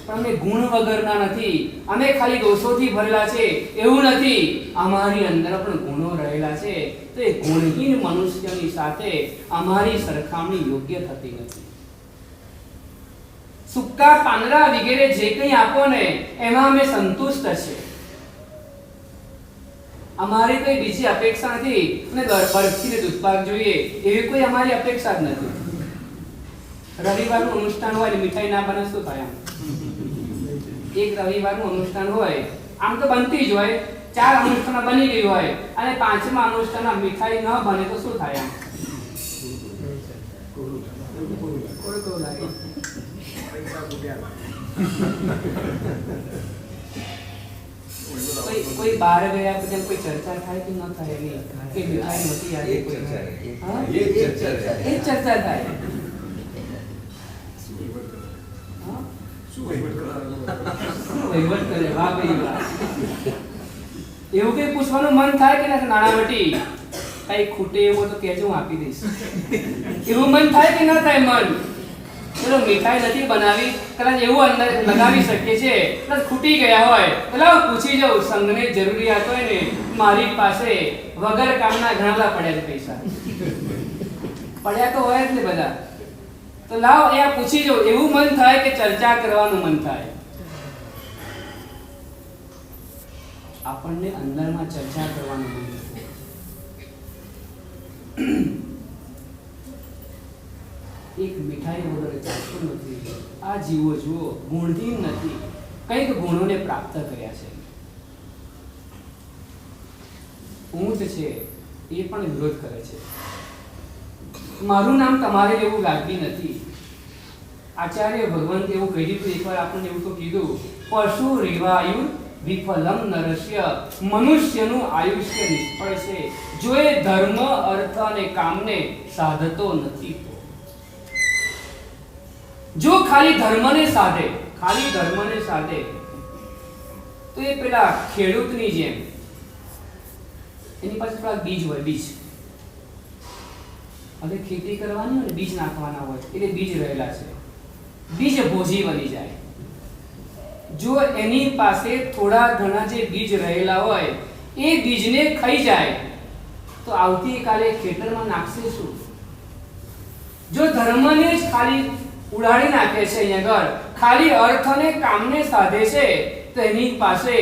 પણ અમે ગુણ વગરના નથી. અમે ખાલી દોષોથી ભરેલા છે એવું નથી. અમારી અંદર પણ ગુણો રહેલા છે. તો એ ગુણહીન મનુષ્યની સાથે અમારી સરખામણી યોગ્ય થતી નથી. સુક્કા પાંદડા વગેરે જે કંઈ આપો ને એમાં અમે સંતુષ્ટ છે. અમારી કોઈ બીજી અપેક્ષા નથી. અને બરફથી દૂધપાક જોઈએ એવી કોઈ અમારી અપેક્ષા જ નથી. રવિવારનું અનુષ્ઠાન હોય ને મીઠાઈ ના બને શું થાય? એક રવિવારનું અનુષ્ઠાન હોય, આમ તો બનતી જ હોય, 4 અનુષ્ઠાન બની ગઈ હોય અને 5મા અનુષ્ઠાનમાં મીઠાઈ ન બને તો શું થાય? કોઈ બહાર ગયા પછી કોઈ ચર્ચા થાય કે ન થાય? નહીં કે મીઠાઈ નહોતી યાદ, કોઈ ચર્ચા થાય. વહીવટ કરે, વાહ ભાઈ વાહ. એવું કઈ પૂછવાનું મન થાય કે ના નાણાવટી કઈ ખૂટે એવું તો કહેજો, હું આપી દઈશ. એવું મન થાય કે ના થાય મન? ચલો મીઠાઈ નથી બનાવી, કદાચ એવું અંદર લગાવી શકીએ છે, કદાચ ખૂટી ગયા હોય તો લાવ પૂછી જાઉં. સંઘને જરૂરિયાત હોય ને, મારી પાસે વગર કામના ઘણા પડ્યા છે પૈસા. પડ્યા તો હોય જ ને બધા. તો લાવ એ પૂછી જાઉં. એવું મન થાય કે ચર્ચા કરવાનું મન થાય. આપણને અંદરમાં ચર્ચા કરવાનું મન થાય. એક મીઠાઈ વગર ચાલતું નથી. આ જીવો જુઓ ગુણહીન નથી, કંઈક ગુણોને પ્રાપ્ત કર્યા છે. ઊંટ છે એ પણ વિરોધ કરે છે. મારું નામ તમારે એવું લાગતી નથી. આચાર્ય ભગવંત એવું કહી દીધું એકવાર, આપણને એવું તો કીધું, પશુ રેવાયુ વિફલમ નરસ્ય, મનુષ્યનું આયુષ્ય નિષ્ફળ છે જો એ ધર્મ અર્થ અને કામને સાધતો નથી. જો ખાલી ધર્મને સાધે તો એ પેલા ખેડૂતની જેમ એની પાસે થોડા બીજ હોય. બીજ હવે ખેતી કરવાની હોય, બીજ નાખવાના હોય એટલે બીજ રહેલા છે, બીજ ભોજી બની જાય. જો એની પાસે થોડા ઘણા જે બીજ રહેલા હોય એ બીજને ખાઈ જાય તો આવતીકાલે ખેતરમાં નાખશે શું? જો ધર્મને જ ખાલી ઉડાડી નાખે છે, અહીંયા આગળ ખાલી અર્થ અને કામને સાધે છે તો એની પાસે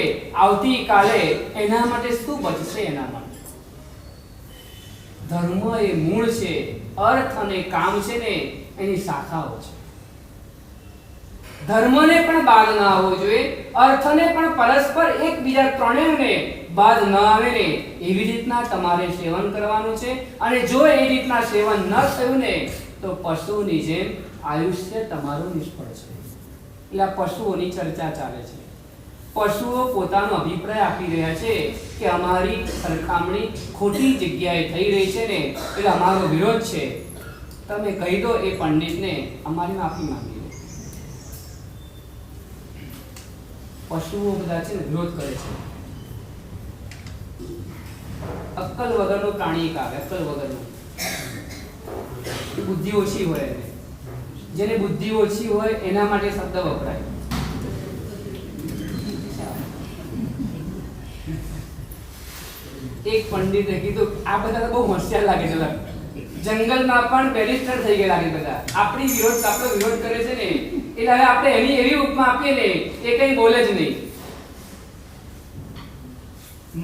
આવતીકાલે એના માટે શું બચશે? એના માટે ધર્મ એ મૂળ છે, અર્થ અને કામ છે ને એની શાખાઓ છે. ધર્મને પણ બાદ ના આવવો જોઈએ, અર્થને પણ પરસ્પર એકબીજા ત્રણેયને બાદ ન આવે ને એવી રીતના તમારે સેવન કરવાનું છે. અને જો એ રીતના સેવન ન થયું ને તો પશુની જેમ આયુષ્ય તમારું નિષ્ફળ છે. એટલે આ પશુઓની ચર્ચા ચાલે છે. પશુઓ પોતાનો અભિપ્રાય આપી રહ્યા છે કે અમારી સરખામણી ખોટી જગ્યાએ થઈ રહી છે ને એટલે અમારો વિરોધ છે. તમે કહી દો એ પંડિતને અમારી માફી માંગી લો. પશુઓ બધા છે ને વિરોધ કરે છે. અક્કલ વગરનું પ્રાણી એક આવે, અક્કલ વગરનું. બુદ્ધિ ઓછી હોય એને. જેને બુદ્ધિ ઓછી હોય એના માટે શબ્દ વપરાય. એક પંડિતે કીધું આ બધા તો બહુ હોશિયાર લાગે છે, જંગલમાં પણ બેરિસ્ટર થઈ ગયા લાગે બધા. આપણો વિરોધ કરે છે ને એટલે હવે આપણે એની એવી ઉપમા આપીએ ને એ કઈ બોલે જ નહીં.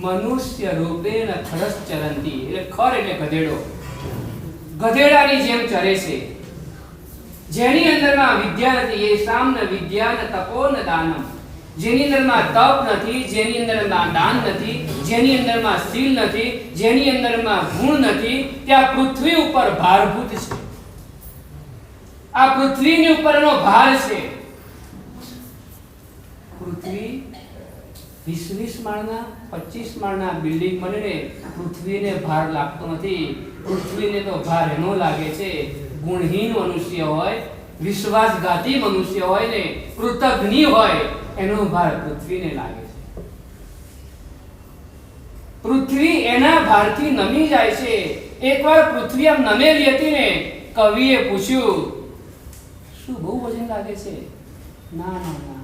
મનુષ્ય રૂપેણ ખરસ ચરંતી, એટલે ખર એટલે ગધેડો, ગધેડાની જેમ ચરે છે. જેની અંદરમાં વિદ્યા નથી એ સામ્ન વિદ્યા ન તપો ન દાનમ, જેની અંદરમાં તપ નથી, જેની અંદરમાં દાન નથી, જેની અંદરમાં શીલ નથી, જેની અંદરમાં ગુણ નથી, ત્યાં પૃથ્વી ઉપર ભારભૂત છે. આ પૃથ્વીની ઉપરનો ભાર છે. પૃથ્વી 20 માળના 25 માળના બિલ્ડિંગ બનીને પૃથ્વીને ભાર લાગતો નથી. પૃથ્વીને તો ભાર એનો લાગે છે ગુણહીન મનુષ્ય હોય, વિશ્વાસઘાતી મનુષ્ય હોય ને કૃતજ્ઞ હોય, એનો ભાર પૃથ્વીને લાગે છે. પૃથ્વી એના ભારથી નમી જાય છે. એકવાર પૃથ્વી આમ નમેલી હતી ને, કવિએ પૂછ્યું શું બહુ વજન લાગે છે? ના ના ના,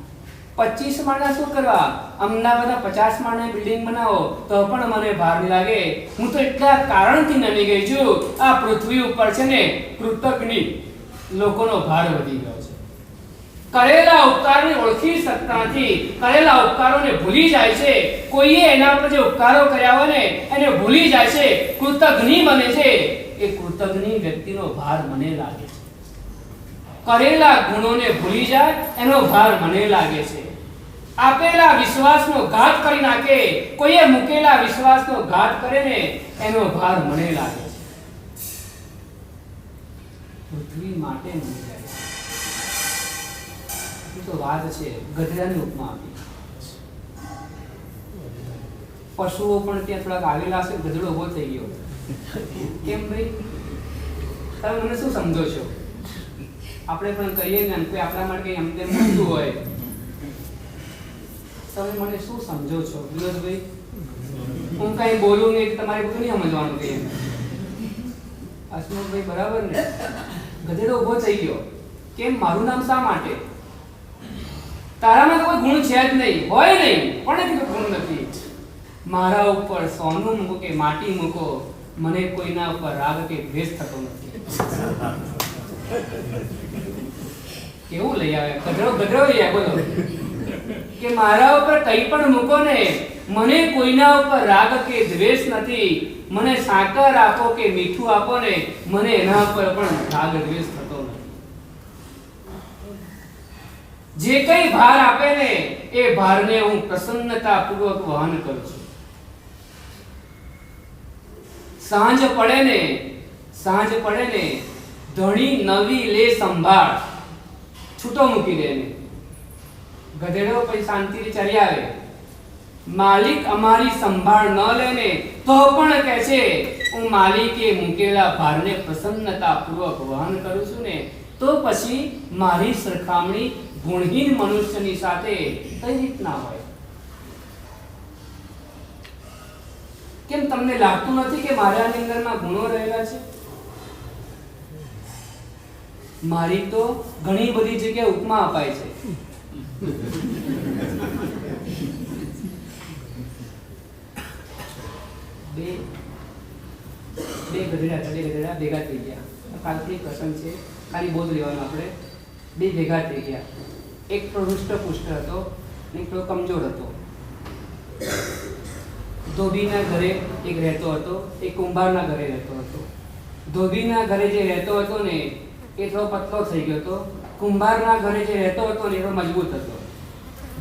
25 માળના શું કરવા? અમદાવાદના 50 માળની બિલ્ડિંગ બનાવો તો પણ મને ભાર નહીં લાગે. હું તો એટલા કારણથી નમી ગઈ છું. આ પૃથ્વી ઉપર છે ને કૃતજ્ઞ લોકોનો ભાર વધી ગયો છે. કરેલા ઉપકારને ઓળખી શકતા નથી, કરેલા ઉપકારોને ભૂલી જાય છે. કોઈએ એના પર જે ઉપકારો કર્યા હોય ને એને ભૂલી જાય છે, કૃતજ્ઞ બને છે. એ કૃતજ્ઞ વ્યક્તિનો ભાર મને લાગે છે. કરેલા ગુણોને ભૂલી જાય એનો ભાર મને લાગે છે. આપેલા વિશ્વાસનો ઘાત કરી નાખે, કોઈએ મૂકેલા વિશ્વાસનો ઘાત કરે ને એનો ભાર મને લાગે છે. પૃથ્વી માટે નમી જાય છે. એ તો વાત છે. ગધેડાની ઉપમા આપી. પશુઓ પણ ત્યાં થોડાક આવેલા છે, ગધેડો ઉભો થઈ ગયો. કેમ ભાઈ? તમે મને શું સમજો છો? આપણે પણ કહીએ ને કોઈ આપણા માટે કંઈ એમ તેમ બોલતું હોય, તમે મને શું સમજો છો વિનોદભાઈ? હું કઈ બોલું નહીં તમારે બધું નહીં સમજવાનું કઈ. હસમુખભાઈ બરાબર ને? ગધેડો ઉભો થઈ ગયો. કેમ? મારું નામ શા માટે? તારામાં કોઈ ગુણ છે જ નહીં, હોય નહીં, પણ કીધું ગુણ નથી. મારા ઉપર સોનું મૂકો કે માટી મૂકો, મને કોઈના ઉપર રાગ કે દ્વેષ થતો નથી. કેવું લઈ આવે? ગધેડો ગધેડો લઈ આવે. બોલો કે મારા ઉપર કંઈ પણ મૂકો ને, મને કોઈના ઉપર રાગ કે દ્વેષ નથી. મને સાકર આપો કે મીઠું આપો ને, મને એના ઉપર પણ રાગ દ્વેષ થતો નથી. જે કંઈ ભાર આપે ને એ ભારને હું પ્રસન્નતાપૂર્વક વહન કરું છું. સાંજ પડે ને ધણી નવી લે સંભાળ, છૂટો મૂકી દે ને. ગધેડો પછી શાંતિથી ચરી આવે. માલિક અમારી સંભાળ ન લે ને તો પણ કહે છે હું માલિકે મૂકેલા ભારને પ્રસન્નતાપૂર્વક વહન કરું છું ને, તો પછી મારી સરખામણી ગુણહીન મનુષ્યની સાથે કઈ રીતના હોય? કેમ તમને લાગતું નથી કે મારા અંદરમાં ગુણો રહેલા છે? મારી તો ઘણી બધી જગ્યાએ ઉપમા અપાય છે. બે ગધેડા ભેગા થઈ ગયા. કાલ્પનિક પ્રસંગ છે, ખાલી બોધ લેવાનું આપણે. બે ભેગા થઈ ગયા. એક તો હૃષ્ટપુષ્ટ હતો, એક તો કમજોર હતો. ધોબીના ઘરે એક રહેતો હતો, એક કુંભારના ઘરે રહેતો હતો. ધોબીના ઘરે જે રહેતો હતો ને એ થોડો પતલો થઈ ગયો હતો. કુંભારના ઘરે જે રહેતો હતો ને એ થોડો મજબૂત હતો.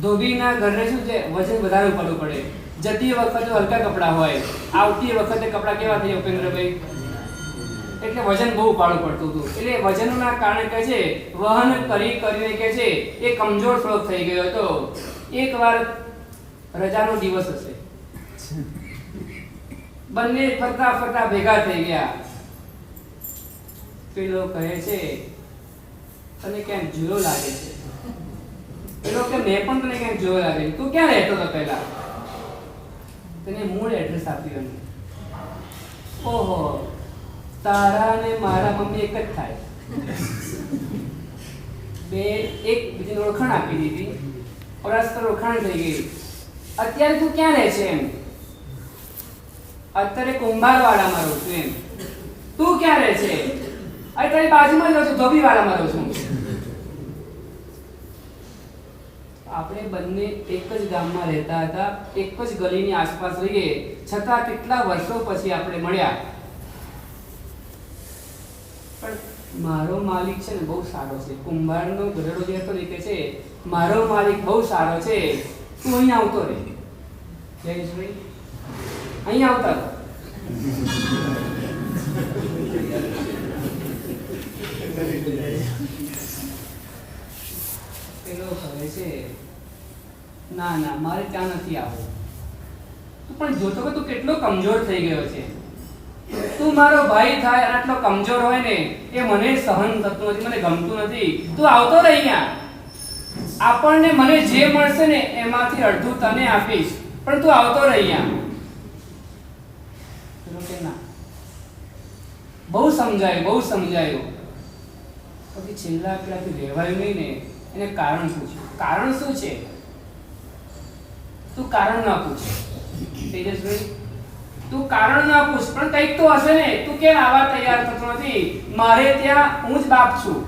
ધોબીના ઘરે શું છે, વજન વધારે ઉપાડવું પડે. જતી વખતે હલકા કપડાં હોય, આવતી વખતે કપડાં કેવા થઈ ઉપેન્દ્રભાઈ? એટલે વજન બહુ ઉપાડવું પડતું હતું. એટલે વજનના કારણે કહે છે વહન કરીને કહે છે એ કમજોર થોડોક થઈ ગયો હતો. એકવાર રજાનો દિવસ હશે, બંને ફરતા ફરતા ભેગા થઈ ગયા. પેલો કહે છે તને ક્યાંક જોયો લાગે છે. પેલો કે મેં પણ તને ક્યાંક જોયો લાગે છે. તું ક્યાં રહેતો હતો પહેલા? તેને મૂળ એડ્રેસ આપ્યું. ઓહો, તારા ને મારા મમ્મી એક જ થાય. બે એક બીજીને ઓળખાણ આપી દીધી, પરસ્પર ઓળખાણ થઈ ગઈ. અત્યારે તું ક્યાં રહે છે? એમ, અત્યારે કુંભારવાડામાં રહું છું. એમ, તું ક્યાં રહે છે? અત્યારે બાજુમાં જ રહું છું, ધોબીવાડામાં રહું છું. આપણે બંને એક જ ગામમાં રહેતા હતા, એક જ ગલીની આસપાસ રહીએ, છતાં કેટલા વર્ષો પછી આપણે મળ્યા. પણ મારો માલિક છે ને બહુ સારો છે. કુંભારનો ગધેડો જે હતો ને કે છે મારો માલિક બહુ સારો છે, તું અહીંયા આવતો રહે. જયેશભાઈ અહીંયા આવતા રહો. પેલો કહે છે ના ના મારે ત્યાં નથી આવવું. પણ જોતો કે તું કેટલો કમજોર થઈ ગયો છે. તું મારો ભાઈ થાય અને આટલો કમજોર હોય ને એ મને સહન થતું નથી, મને ગમતું નથી. તું આવતો રહે અહીંયા. આપણને મને જે મળશે ને એમાંથી અડધું તને આપીશ, પણ તું આવતો રહે અહીંયા. કે ના, બહુ સમજાયું. પછી છેલ્લા પેલાથી રહેવાયું નહીં ને. એને કારણ પૂછ્યું, કારણ શું છે? તું કારણ ના પૂછ તેજસભાઈ, તું કારણ ના પૂછ, પણ કંઈક તો હશે ને. તું કેમ આવા તૈયાર થતો નથી? મારે ત્યાં હું જ બાપ છું,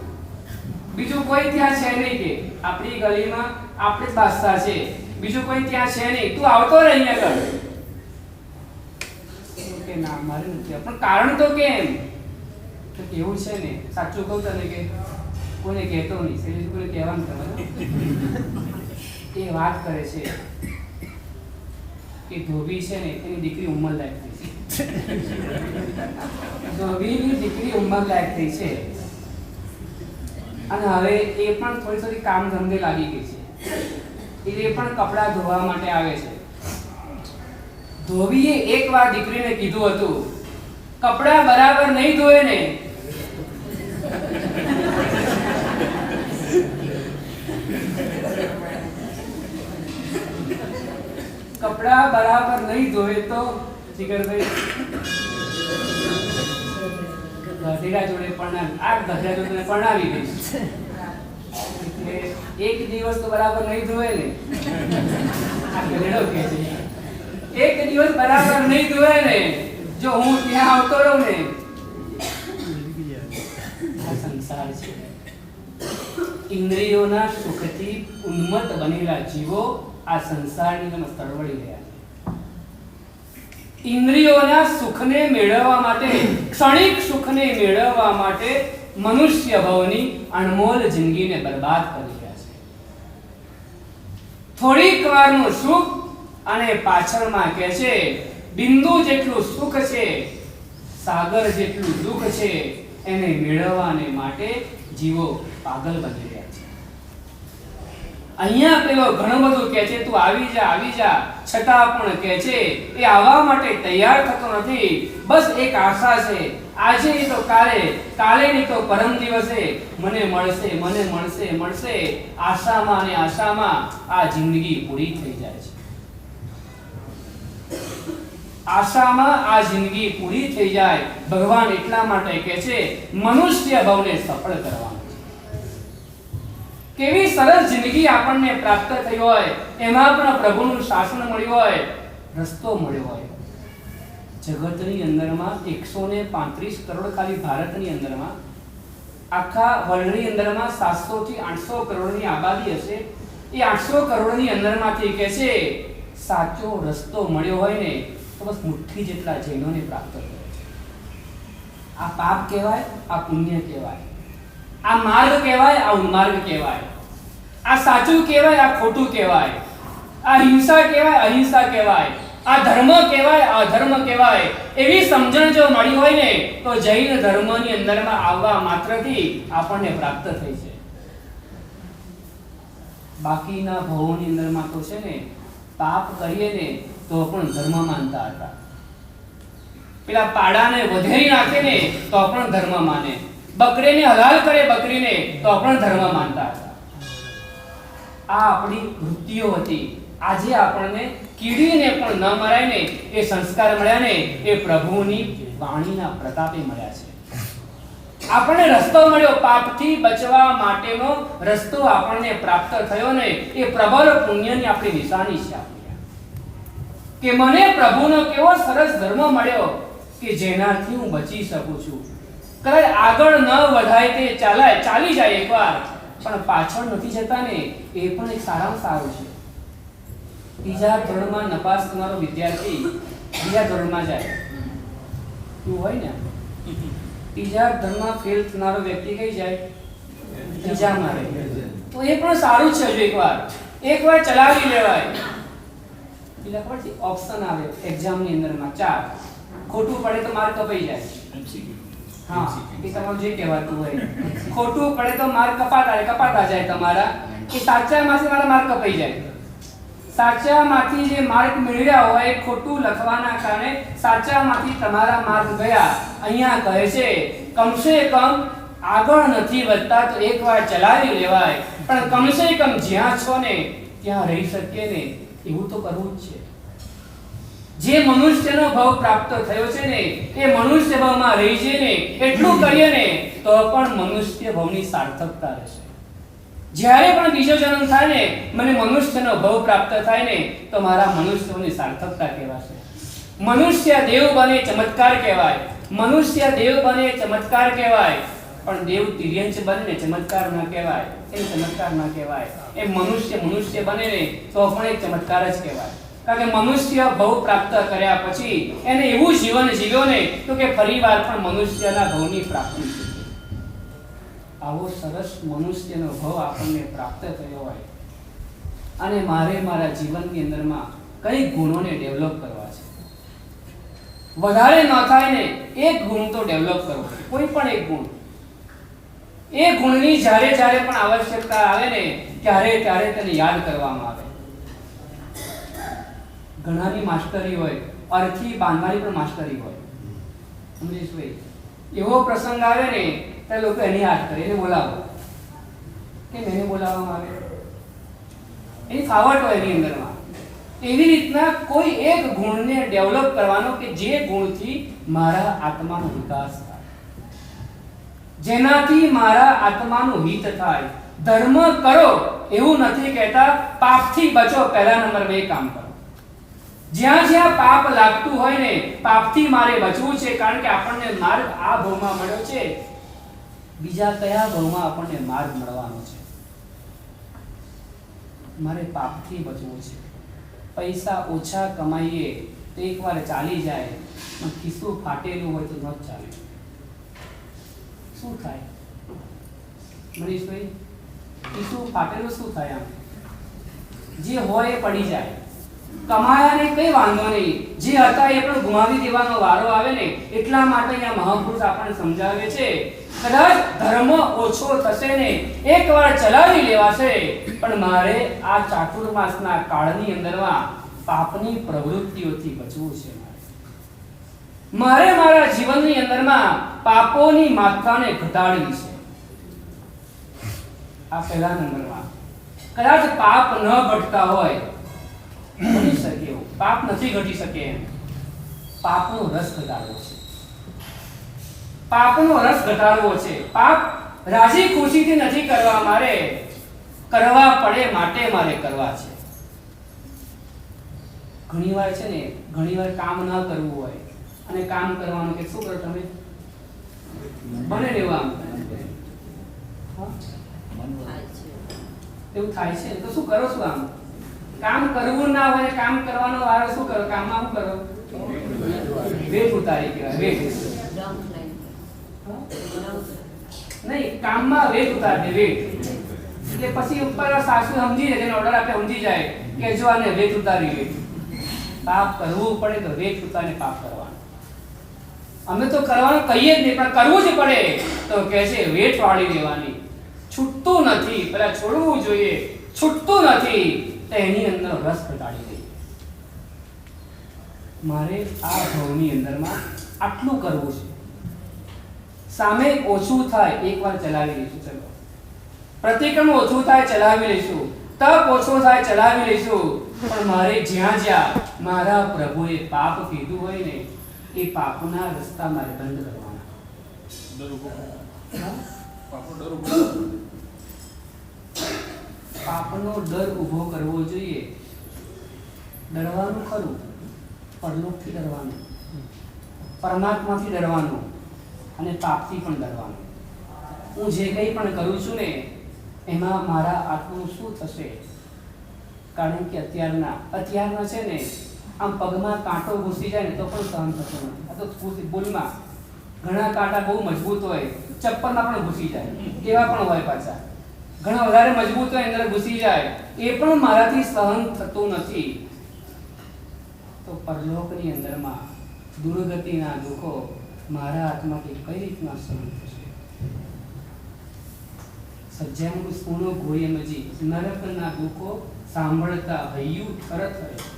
બીજું કોઈ ત્યાં છે નહીં. કે આપણી ગલીમાં આપણે જ બાદશાહ છે, બીજું કોઈ ત્યાં છે નહીં. તું આવતો રહે અહીંયા આગળ. કે ના મારે નથી, પણ કારણ તો કેમ? તો કેવું છે ને, સાચું કહું તને કે કોઈને કહેતો નહીં, શૈલેષ કોઈને કહેવાનું તમારે. એ વાત કરે છે કે ધોબી છે ને એની દીકરી ઉંમરલાયક થઈ છે. ધોબીની દીકરી ઉંમરલાયક થઈ છે અને હવે એ પણ થોડી કામ ધંધે લાગી ગઈ છે. એ પણ કપડાં ધોવા માટે આવે છે. ધોબીએ એકવાર દીકરીને કીધું હતું, કપડાં બરાબર નહીં ધોય ને કપડા બરાબર નહીં ધોય તો જીગરભાઈ ગધેડા જોડે પરણાવી દઈશ. એટલે એક દિવસ તો બરાબર નહીં ધોય ને. આ ગધેડો કહે છે એક દિવસ બરાબર નહીં ધોય ને, જો હું ત્યાં આવતો રહું ને. આ સંસાર છે. ઇન્દ્રિયોના સુખથી ઉન્મત્ત બનેલા જીવો આ સંસારની અંદર તરવડી રહ્યા છે. ઇન્દ્રિયોના સુખને મેળવવા માટે, ક્ષણિક સુખને મેળવવા માટે મનુષ્ય ભવની અણમોલ જિંદગીને બરબાદ કરી રહ્યા છે. થોડીક વારનું સુખ અને પાછળમાં કહે છે બિંદુ જેટલું સુખ છે, સાગર જેટલું દુઃખ છે. એને મેળવવાને માટે જીવો પાગલ બની રહ્યા છે. અહીંયા પેલો ઘણું બધું કહે છે તું આવી જા, છતાં પણ કહે છે એ આવવા માટે તૈયાર થતો નથી. બસ એક આશા છે, આજે નહીં તો કાલે નહીં તો પરમ દિવસે મને મળશે. આશામાં અને આશામાં આ જિંદગી પૂરી થઈ જાય છે. આશામાં આ જિંદગી પૂરી થઈ જાય. ભગવાન એટલા માટે કહે છે મનુષ્ય ભવને સફળ કરવાનું. કેવી સરસ જિંદગી આપણને પ્રાપ્ત થઈ હોય, એમાં પણ પ્રભુનું શાસન મળ્યું હોય, રસ્તો મળ્યો હોય. જગતની અંદરમાં 135 કરોડ, ખાલી ભારતની અંદરમાં, આખા વર્લ્ડની અંદરમાં 700 થી 800 કરોડની આબાદી હશે. એ 800 કરોડની અંદરમાંથી કહે છે સાચો રસ્તો મળ્યો હોય ને તો બસ મુઠ્ઠી જેટલા જૈનોને પ્રાપ્ત થયો છે. આ પાપ કહેવાય, આ પુણ્ય કહેવાય, આ માર્ગ કહેવાય, આ ઉન્માર્ગ કહેવાય, આ સાચું કહેવાય, આ ખોટું કહેવાય, આ હિંસા કહેવાય, અહિંસા કહેવાય, આ ધર્મ કહેવાય, અધર્મ કહેવાય. એવી સમજણ જો મળી હોય ને તો જૈન ધર્મની અંદરમાં આવવા માત્રથી આપણને પ્રાપ્ત થઈ છે. બાકીના ભવોની અંદરમાં તો છે ને પાપ કરીએ ને તો પણ ધર્મ માનતા હતા. પેલા પાડાને વધેરી નાખે ને તો પણ ધર્મ માને, બકરીને હલાલ કરે બકરીને તો પણ ધર્મ માનતા હતા. આ આપણી વૃત્તિઓ હતી. આજે આપણને કીડીને પણ ન મરાય ને એ સંસ્કાર મળ્યા ને એ પ્રભુની વાણીના પ્રતાપે મળ્યા છે. આપણને રસ્તો મળ્યો, પાપથી બચવા માટેનો રસ્તો આપણને પ્રાપ્ત થયો ને એ પ્રબળ પુણ્યની આપણી નિશાની છે. કે મને પ્રભુનો કેવો સરસ ધર્મ મળ્યો કે જેનાથી હું બચી શકું છું. કદાચ આગળ ન વધાય તે ચાલી જાય એકવાર પણ પાછળ નથી જતા ને એ પણ એક સારામાં સારું છે. ત્રીજા ધોરણમાં નપાસ થનારો વિદ્યાર્થી બીજા ધોરણમાં જાય એવું હોય ને. ત્રીજા ધોરણમાં ફેલ થનારો વ્યક્તિ કઈ જાય ત્રીજામાં રહે. તો એ પણ સારું છે. હજુ એકવાર ચલાવી લેવાય. એટલે ખબર છે ઓપ્શન આવે એક્ઝામની અંદરમાં 4 ખોટું પડે તો માર્ક કપાઈ જાય. હા એ તમારું જે કહેવાતું હોય ખોટું પડે તો માર્ક કપાતા જાય તમારા. એ સાચામાંથી મારા માર્ક કપાઈ જાય. સાચામાંથી જે માર્ક મેળવ્યા હોય ખોટું લખવાના કારણે સાચામાંથી તમારા માર્ક ગયા. અહીંયા કહે છે કમસે કમ આગળ નથી વધતા તો એકવાર ચલાવી લેવાય. પણ કમસે કમ જ્યાં છો ને ત્યાં રહી શકીએ ને એવું તો કરવું જ છે. જે મનુષ્યનો ભાવ પ્રાપ્ત થયો છે ને એ મનુષ્ય ભાવમાં રહી જઈએ ને એટલું કરીએ ને તો પણ મનુષ્ય ભાવની સાર્થકતા રહેશે. જ્યારે પણ બીજો જન્મ થાય ને મને મનુષ્યનો ભાવ પ્રાપ્ત થાય ને તો મારા મનુષ્યની સાર્થકતા કહેવાશે. મનુષ્ય દેવ બને ચમત્કાર કહેવાય. મનુષ્ય દેવ બને ચમત્કાર કહેવાય. પણ દેવ તિર્યંચ બને ને ચમત્કાર ના કહેવાય. એ ચમત્કાર ના કહેવાય. એ મનુષ્ય બને ને તો પણ એક ચમત્કાર જ કહેવાય. કારણ કે મનુષ્ય ભવ પ્રાપ્ત કર્યા પછી એને એવું જીવન જીવ્યો ને તો કે ફરીવાર પણ મનુષ્યના ભવની પ્રાપ્તિ છે. આવો સરસ મનુષ્યનો ભવ આપણને પ્રાપ્ત થયો હોય અને મારા જીવનની અંદરમાં કઈ ગુણોને ડેવલપ કરવા છે. વધારે ન થાય ને એક ગુણ તો ડેવલપ કરવો. કોઈ પણ એક ગુણ. એ ગુણની જ્યારે પણ આવશ્યકતા આવે ને ત્યારે તેને યાદ કરવામાં આવે. ઘણાની માસ્ટરી હોય, અર્થી બાંધવાની પણ માસ્ટરી હોય. સમજીશ ભાઈ? એવો પ્રસંગ આવે ને તો લોકો એની યાદ કરે, એને બોલાવો. કેમ એને બોલાવવામાં આવે? એની ફાવટ હોય એની અંદરમાં. એવી રીતના કોઈ એક ગુણને ડેવલપ કરવાનો કે જે ગુણથી મારા આત્માનો વિકાસ થાય, જેનાથી મારા આત્માનું હિત થાય. ધર્મ કરો એવું નથી કહેતા, પાપથી બચો પહેલા નંબરમાં એ કામ કરો. જ્યાં પાપ લાગતું હોય ને પાપથી મારે બચવું છે. કારણ કે આપણને માર્ગ આ ભવમાં મળ્યો છે, બીજા કયા ભવમાં આપણને માર્ગ મળવાનો છે. મારે પાપથી બચવું છે. પૈસા ઓછા કમાઈએ તો એકવાર ચાલી જાય, પણ ખિસ્સું ફાટેલું હોય તો ન ચાલે. શું થાય મનીષભાઈ? ખિસ્સું ફાટેલું શું થાય? આમ જે હોય એ પડી જાય. કમાયાને કઈ વાંધો નહીં, જે હતા એ પણ ગુમાવી દેવાનો વારો આવે ને એટલા માટે અહીંયા મહાપુરુષ આપણને સમજાવે છે કદાચ ધર્મ ઓછો થશે ને એકવાર ચલાવી લેવાશે, પણ મારે આ ચાતુર્માસના કાળની અંદરમાં પાપની પ્રવૃત્તિઓથી બચવું છે. મારે મારા જીવનની અંદરમાં પાપોની માત્રાને ઘટાડવી છે. આ પહેલા નંબરમાં. કદાચ પાપ ન ઘટતા હોય, બની શકે એવું પાપ નથી ઘટી શકે એમ, પાપનો રસ ઘટાડવો છે. પાપનો રસ ઘટાડવો છે. પાપ રાજી ખુશીથી નથી કરવા, મારે કરવા પડે માટે મારે કરવા છે. ઘણીવાર છે ને, ઘણીવાર કામ ન કરવું હોય અને કામ કરવાનું કે શું કરો તમે? બને રહેવું આમ એવું થાય છે તો શું કરો? શું આમ કામ કરવું ના હોય, કામ કરવાનો વારો શું કરો? કામમાં શું કરો? વેઠ ઉતારી કહેવાય. વેઠ નહીં, કામમાં વેઠ ઉતારી દે. વેઠ એટલે પછી ઉપર સાસુ સમજી જાય, જેનો ઓર્ડર આપે સમજી જાય કે જો આને વેઠ ઉતારી લે. પાપ કરવું પડે તો વેઠ ઉતારીને પાપ કરવાનું. અમે તો કરવાનું કહીએ જ નહીં, પણ કરવું જ પડે તો કહે છે વેઠ વાળી લેવાની. છૂટતું નથી, પેલા છોડવું જોઈએ. છૂટતું નથી તો એની અંદર રસ ઘટાડી દે. મારે આ ભાવની અંદરમાં આટલું કરવું છે. સામે ઓછું થાય એકવાર ચલાવી લઈશું. ચલો પ્રતિક્રમ ઓછું થાય ચલાવી લઈશું, તપ ઓછો થાય ચલાવી લઈશું, પણ મારે જ્યાં મારા પ્રભુએ પાપ કીધું હોય ને એ પાપના રસ્તા મારે બંધ કરવાના. પાપનો ડર ઊભો કરવો જોઈએ. ડરવાનું ખરું, પરલોકથી ડરવાનું, પરમાત્માથી ડરવાનું અને પાપથી પણ ડરવાનું. હું જે કંઈ પણ કરું છું ને એમાં મારા આત્માનું શું થશે? કારણ કે અત્યારના છે ને, આમ પગમાં કાંટો ઘૂસી જાય ને તો પણ સહન થતું નથી. આ તો બોલમાં ઘણા કાંટા બહુ મજબૂત હોય, ચપ્પલમાં પણ ઘૂસી જાય, એવા પણ હોય પાછા. ઘણા વધારે મજબૂત હોય અંદર ઘૂસી જાય, એ પણ મારાથી સહન થતું નથી. તો પરલોકની અંદરમાં દુર્ગતિના દુઃખો મારા આત્માથી કઈ રીતના સહન થશે? સજ્જાનું પૂર્ણ ગોયમજી નરકના દુઃખો સાંભળતા હૈયું તરત થયું.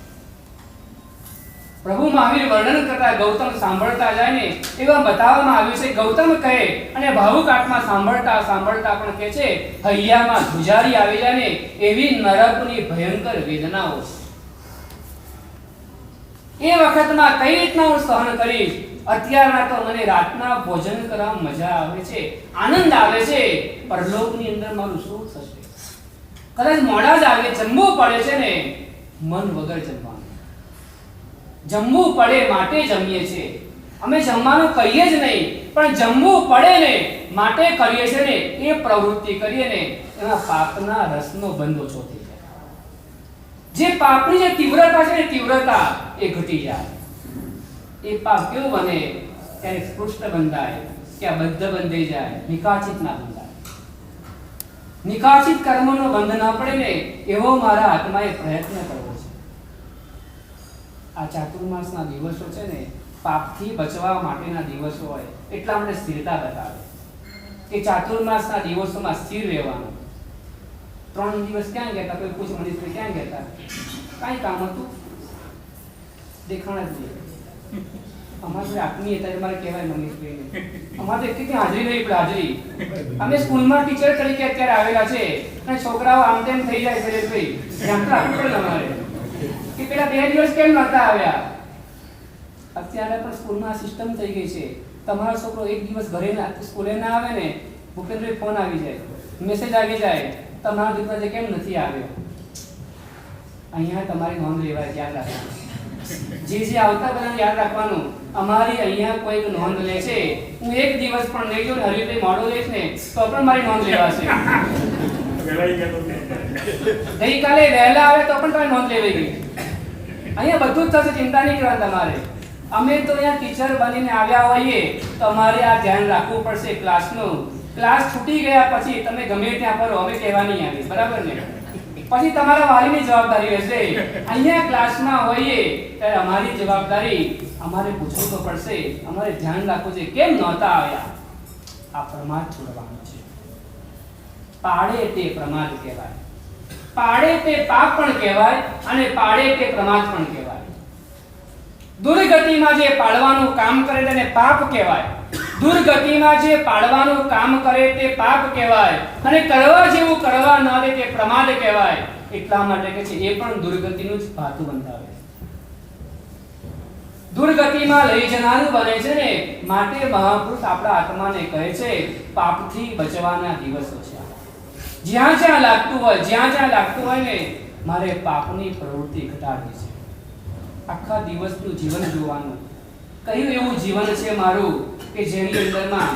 પ્રભુ મહાવીર વર્ણન કરતા ગૌતમ સાંભળતા જાય ને એવા બતાવવામાં આવ્યું છે. ગૌતમ કહે અને ભાવુક આત્મા સાંભળતા સાંભળતા પણ કહે છે, હૈયામાં ધ્રુજારી આવી જાય ને એવી નરકની ભયંકર વેદનાઓ. એ વખતમાં કઈ રીતના હું સહન કરીશ? અત્યારના તો મને રાતના ભોજન કરવામાં મજા આવે છે, આનંદ આવે છે. પરલોકની અંદર મારું શું થશે? કદાચ મોડા જ આવે, જમવું પડે છે ને, મન વગર જમવાનું. જમવું પડે માટે જમીએ છીએ. અમે જમવાનું કહીએ જ નહીં, પણ જમવું પડે ને માટે કરીએ છીએ ને. એ પ્રવૃત્તિ કરીએ ને એમાં પાપના રસનો બંધ ઓછો થઈ જાય. જે પાપની જે તીવ્રતા છે ને, તીવ્રતા એ ઘટી જાય. એ પાપ કેવું બને? ત્યારે સ્પૃષ્ટ બંધાય, કે આ બંધ બંધાઈ જાય, નિકાચિત ના બંધાય. નિકાચિત કર્મનો બંધ ના પડે ને એવો મારા આત્માએ પ્રયત્ન કરવો છે. આ ચાતુર્માસના દિવસો છે ને, પાપથી બચવા માટેના દિવસો હોય, એટલા માટે સ્થિરતા બતાવે કે ચાતુર્માસના દિવસોમાં સ્થિર રહેવાનું. 3 દિવસ ક્યાં ગયા હતા? કોઈ પૂછ, મનીષભાઈ ક્યાં ગયા હતા? કાંઈ કામ હતું? દેખાણ જ નહીં. અમારે આત્મીય હતા, મારે કહેવાય મનીષભાઈને, અમારે એટલી હાજરી નહીં પડે. હાજરી અમે સ્કૂલમાં ટીચર તરીકે અત્યારે આવેલા છે અને છોકરાઓ આમ તેમ થઈ જાય છે. ભાઈ ધ્યાન તો રાખવું પડે અમારે કે પેલા 2 દિવસ કેમ નહોતા આવ્યા. અત્યારે પણ સ્કૂલમાં સિસ્ટમ થઈ ગઈ છે, તમારો છોકરો 1 દિવસ ઘરે સ્કૂલે ના આવે ને, ભૂપેન્દ્રભાઈ ફોન આવી જાય, મેસેજ આવી જાય, તમારો દીકરો કેમ નથી આવ્યો. અહીંયા તમારી નોંધ લેવાય, યાદ રાખવાનું. જે આવતા બધાને યાદ રાખવાનું. અમારી અહીંયા કોઈક નોંધ લે છે, હું 1 દિવસ પણ નહીં જોઉં, હરિભાઈ મોડો લઈશ ને તો પણ મારી નોંધ લેવાશે. ગઈકાલે વહેલા આવે તો પણ તમારી નોંધ લેવાઈ ગઈ. અહીંયા બધું જ થશે, ચિંતા નહીં કરવાની તમારે. અમે તો અહીંયા ટીચર બનીને આવ્યા હોઈએ તો અમારે આ ધ્યાન રાખવું પડશે ક્લાસનું. ક્લાસ છૂટી ગયા પછી તમે ગમે ત્યાં ફરો, અમે કહેવા નહીં આવી, બરાબર ને? પછી તમારા વાલીની જવાબદારી રહેશે. અહીંયા ક્લાસમાં હોઈએ ત્યારે અમારી જવાબદારી, અમારે પૂછવું તો પડશે, અમારે ધ્યાન રાખવું છે કેમ નહોતા આવ્યા. આ પ્રમાદ છોડવાનો છે. પાડે તે પ્રમાદ કહેવાય, પાડે તે પાપ પણ કહેવાય અને પાડે તે પ્રમાદ પણ કહેવાય. દુર્ગતિમાં જે પાડવાનું કામ કરે તેને પાપ કહેવાય. દુર્ગતિમાં જે પાડવાનું કામ કરે તે પાપ કહેવાય અને કરવા જેવું કરવા ન દે તે પ્રમાદ કહેવાય. એટલા માટે કે છે એ પણ દુર્ગતિનું જ ભાતું બંધાવે. દુર્ગતિમાં લઈ જનારું બને છે ને, માટે મહાપુરુષ આપણા આત્માને કહે છે પાપથી બચવાના દિવસો છે. જ્યાં જ્યાં લાગતું હોય ને મારે પાપની પ્રવૃત્તિ ઘટાડવી છે. આખા દિવસનું જીવન જોવાનું, કયું એવું જીવન છે મારું કે જેની અંદરમાં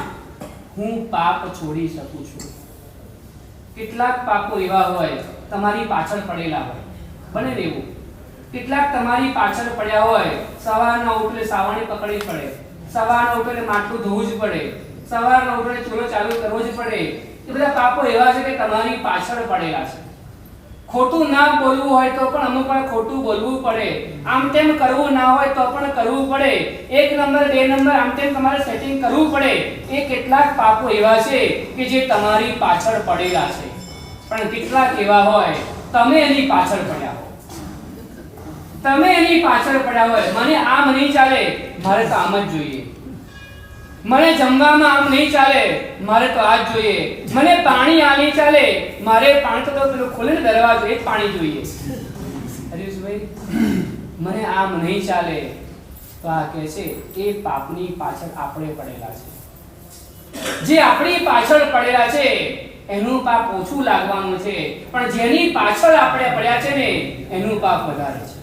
હું પાપ છોડી શકું છું. કેટલાક પાપો એવા હોય તમારી પાછળ પડેલા હોય, બને ને એવું. કેટલાક તમારી પાછળ પડ્યા હોય, સવારના ઉઠે સાવણી પકડવી પડે, સવારના ઉઠે માટલું ધોવું જ પડે, સવારના ઉઠે ચૂલો ચાલુ કરવો જ પડે. એ બધા પાપો એવા છે કે તમારી પાછળ પડેલા છે. ખોટું ના બોલવું હોય તો પણ અમુક વાર ખોટું બોલવું પડે, આમ તેમ કરવું ના હોય તો પણ કરવું પડે, 1 નંબર 2 નંબર આમ તેમ તમારે સેટિંગ કરવું પડે. એ કેટલાક પાપો એવા છે કે જે તમારી પાછળ પડેલા છે. પણ કેટલાક એવા હોય તમે એની પાછળ પડ્યા હો, તમે એની પાછળ પડ્યા હોય. મને આમ નહીં ચાલે, મારે તો આમ જ જોઈએ. મને જમવામાં આમ નહીં ચાલે, મારે તો આ જ જોઈએ. મને પાણી આ નહીં ચાલે, મારે પાણી તો પેલું ખોલે ને દરવાજો, એ જ પાણી જોઈએ. હરીશભાઈ મને આમ નહીં ચાલે, તો આ કહે છે એ પાપની પાછળ આપણે પડેલા છે. જે આપણી પાછળ પડેલા છે એનું પાપ ઓછું લાગવાનું છે, પણ જેની પાછળ આપણે પડ્યા છે ને એનું પાપ વધારે છે.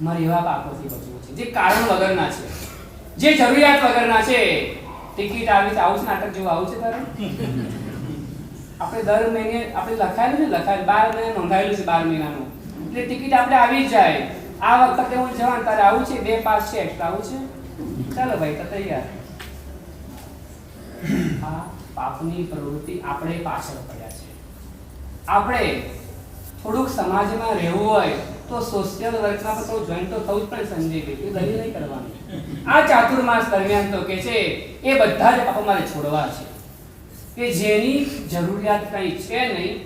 મારે એવા પાપોથી બચવું છે જે કારણ વગરના છે, જે જરૂરિયાત વગરના છે. ટિકિટ આવી છે, આવું નાટક જેવું આવું છે તારે આપણે દર મહિને આપણે લખાયેલું છે 12 મહિને નોંધાયેલું છે 12 મહિનાનું, એટલે ટિકિટ આપણે આવી જ જાય. આ વખતે હું જવાનું તારે આવું છે, 2 પાસ છે એક્સ્ટ્રા આવું છે. ચાલો ભાઈ તો તૈયાર. આ પાપની પ્રવૃત્તિ આપણે પાછળ પડ્યા છે. આપણે થોડુંક સમાજમાં રહેવું હોય તો સોશિયલ વર્કમાં પણ થોડું જોઈન તો થવું જ પણ સંજયભાઈ, એ ગલી નહીં કરવાનું. આ ચાતુર્માસ દરમિયાન તો કે છે એ બધા જ પાપો મારે છોડવા છે, કે જેની જરૂરિયાત કંઈ છે નહીં,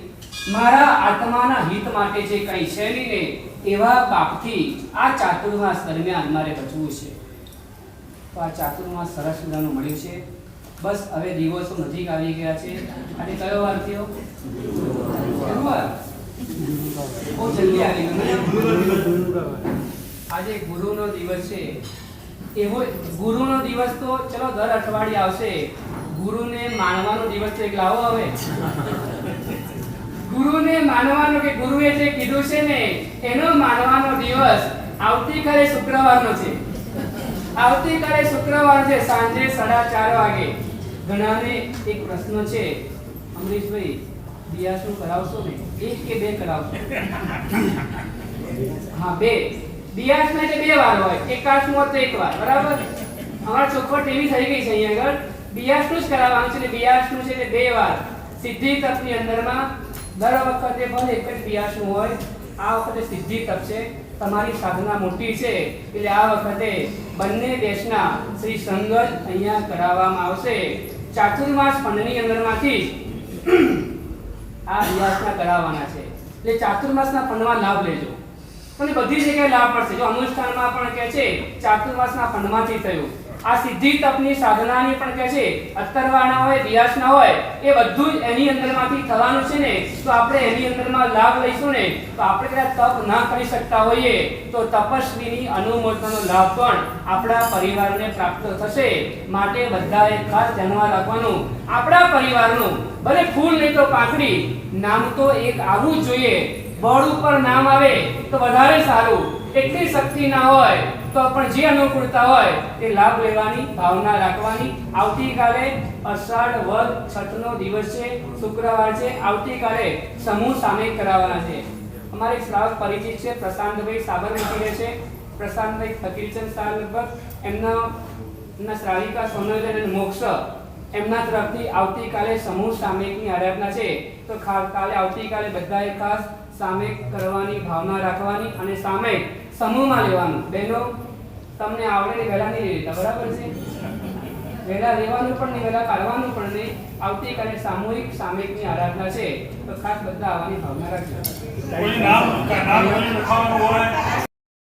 મારા આત્માના હિત માટે જે કંઈ છે નહીં ને એવા પાપથી આ ચાતુર્માસ દરમિયાન મારે બચવું છે. તો આ ચાતુર્માસ સરસ મજાનું મળ્યું છે. બસ હવે દિવસો નજીક આવી ગયા છે. આજે કયો વાર થયો? ગુરુવાર. બહુ જલ્દી આવી ગયો. આજે ગુરુનો દિવસ છે. એવો ગુરુનો દિવસ તો ચલો દર અઠવાડિયે આવશે. ગુરુને માનવાનો દિવસ તો એક લાવો હવે. ગુરુને માનવાનો કે ગુરુએ જે કીધું છે ને એનો માનવાનો દિવસ આવતીકાલે શુક્રવારનો છે. આવતીકાલે શુક્રવાર છે, સાંજે 4:30 વાગે. ઘણાને એક પ્રશ્ન છે, અમરીશભાઈ બિયાસનું કરાવશો ને? 1 કે 2 કરાવશો? હા 2. બિયાસમાં એટલે 2 વાર હોય, એકાદશનું હોય તો 1 વાર, બરાબર? અમારા ચોખવટ એવી થઈ ગઈ છે અહીંયા આગળ, બિયાસનું જ કરાવવાનું છે. એટલે બિયાસનું છે એટલે 2 વાર. સિદ્ધિ તપની અંદરમાં દર વખતે ભલે એક જ બિયાસનું હોય, આ વખતે સિદ્ધિ તપ છે. તમારી સાધના મોટી છે એટલે આ વખતે બંને દેશના શ્રી સંગત અહીંયા કરાવવામાં આવશે. ચાતુર્માસ ફંડની અંદરમાંથી આ બિયાસના કરાવવાના છે. એટલે ચાતુર્માસના ફંડમાં લાભ લેજો. અને બધી જગ્યાએ લાભ મળશે. જો અનુષ્ઠાનમાં પણ કહે છે ચાતુર્માસના ફંડમાંથી થયું. આ સિદ્ધિ તપની સાધનાની પણ કહે છે અત્તરવાના હોય, બિયાસના હોય, એ બધું જ એની અંદરમાંથી થવાનું છે ને. તો આપણે એની અંદરમાં લાભ લઈશું ને તો આપણે કદાચ તપ ના કરી શકતા હોઈએ તો તપસ્વીની અનુમોદનનો લાભ પણ આપણા પરિવારને પ્રાપ્ત થશે. માટે બધાએ ખાસ ધ્યાનમાં રાખવાનું, આપણા પરિવારનું ભલે ફૂલ નહીં તો પાંખડી નામ તો એક આવવું જ જોઈએ. બોર્ડ ઉપર નામ આવે તો વધારે સારું. એટલી શક્તિ ના હોય તો પણ જે અનુકૂળતા હોય તે લાભ લેવાની ભાવના રાખવાની. આવતીકાલે અષાઢ વદ છઠનો દિવસ છે, શુક્રવાર છે. આવતીકાલે સમૂહ સામયિક કરાવવાના છે. અમારે એક શ્રાવક પરિચિત છે, પ્રશાંતભાઈ સાબરમતી રહે છે. પ્રશાંતભાઈ ફકીરચંદ શાહ લગભગ એમના શ્રાવિકા સૌંદર્ય અને મોક્ષ એમના તરફથી આવતીકાલે સમૂહ સામયિકની આરાધના છે. તો કાલે આવતીકાલે બધાએ ખાસ સામયિક કરવાની ભાવના રાખવાની અને સામયિક સમૂહમાં લેવાનું. બહેનો તમને આવડે ને વહેલા નહીં લેતા, બરાબર છે? વહેલા લેવાનું પણ નહીં, વહેલા કાઢવાનું પણ નહીં. આવતીકાલે સામૂહિક સામયિકની આરાધના છે તો ખાસ બધા આવવાની ભાવના રાખજો.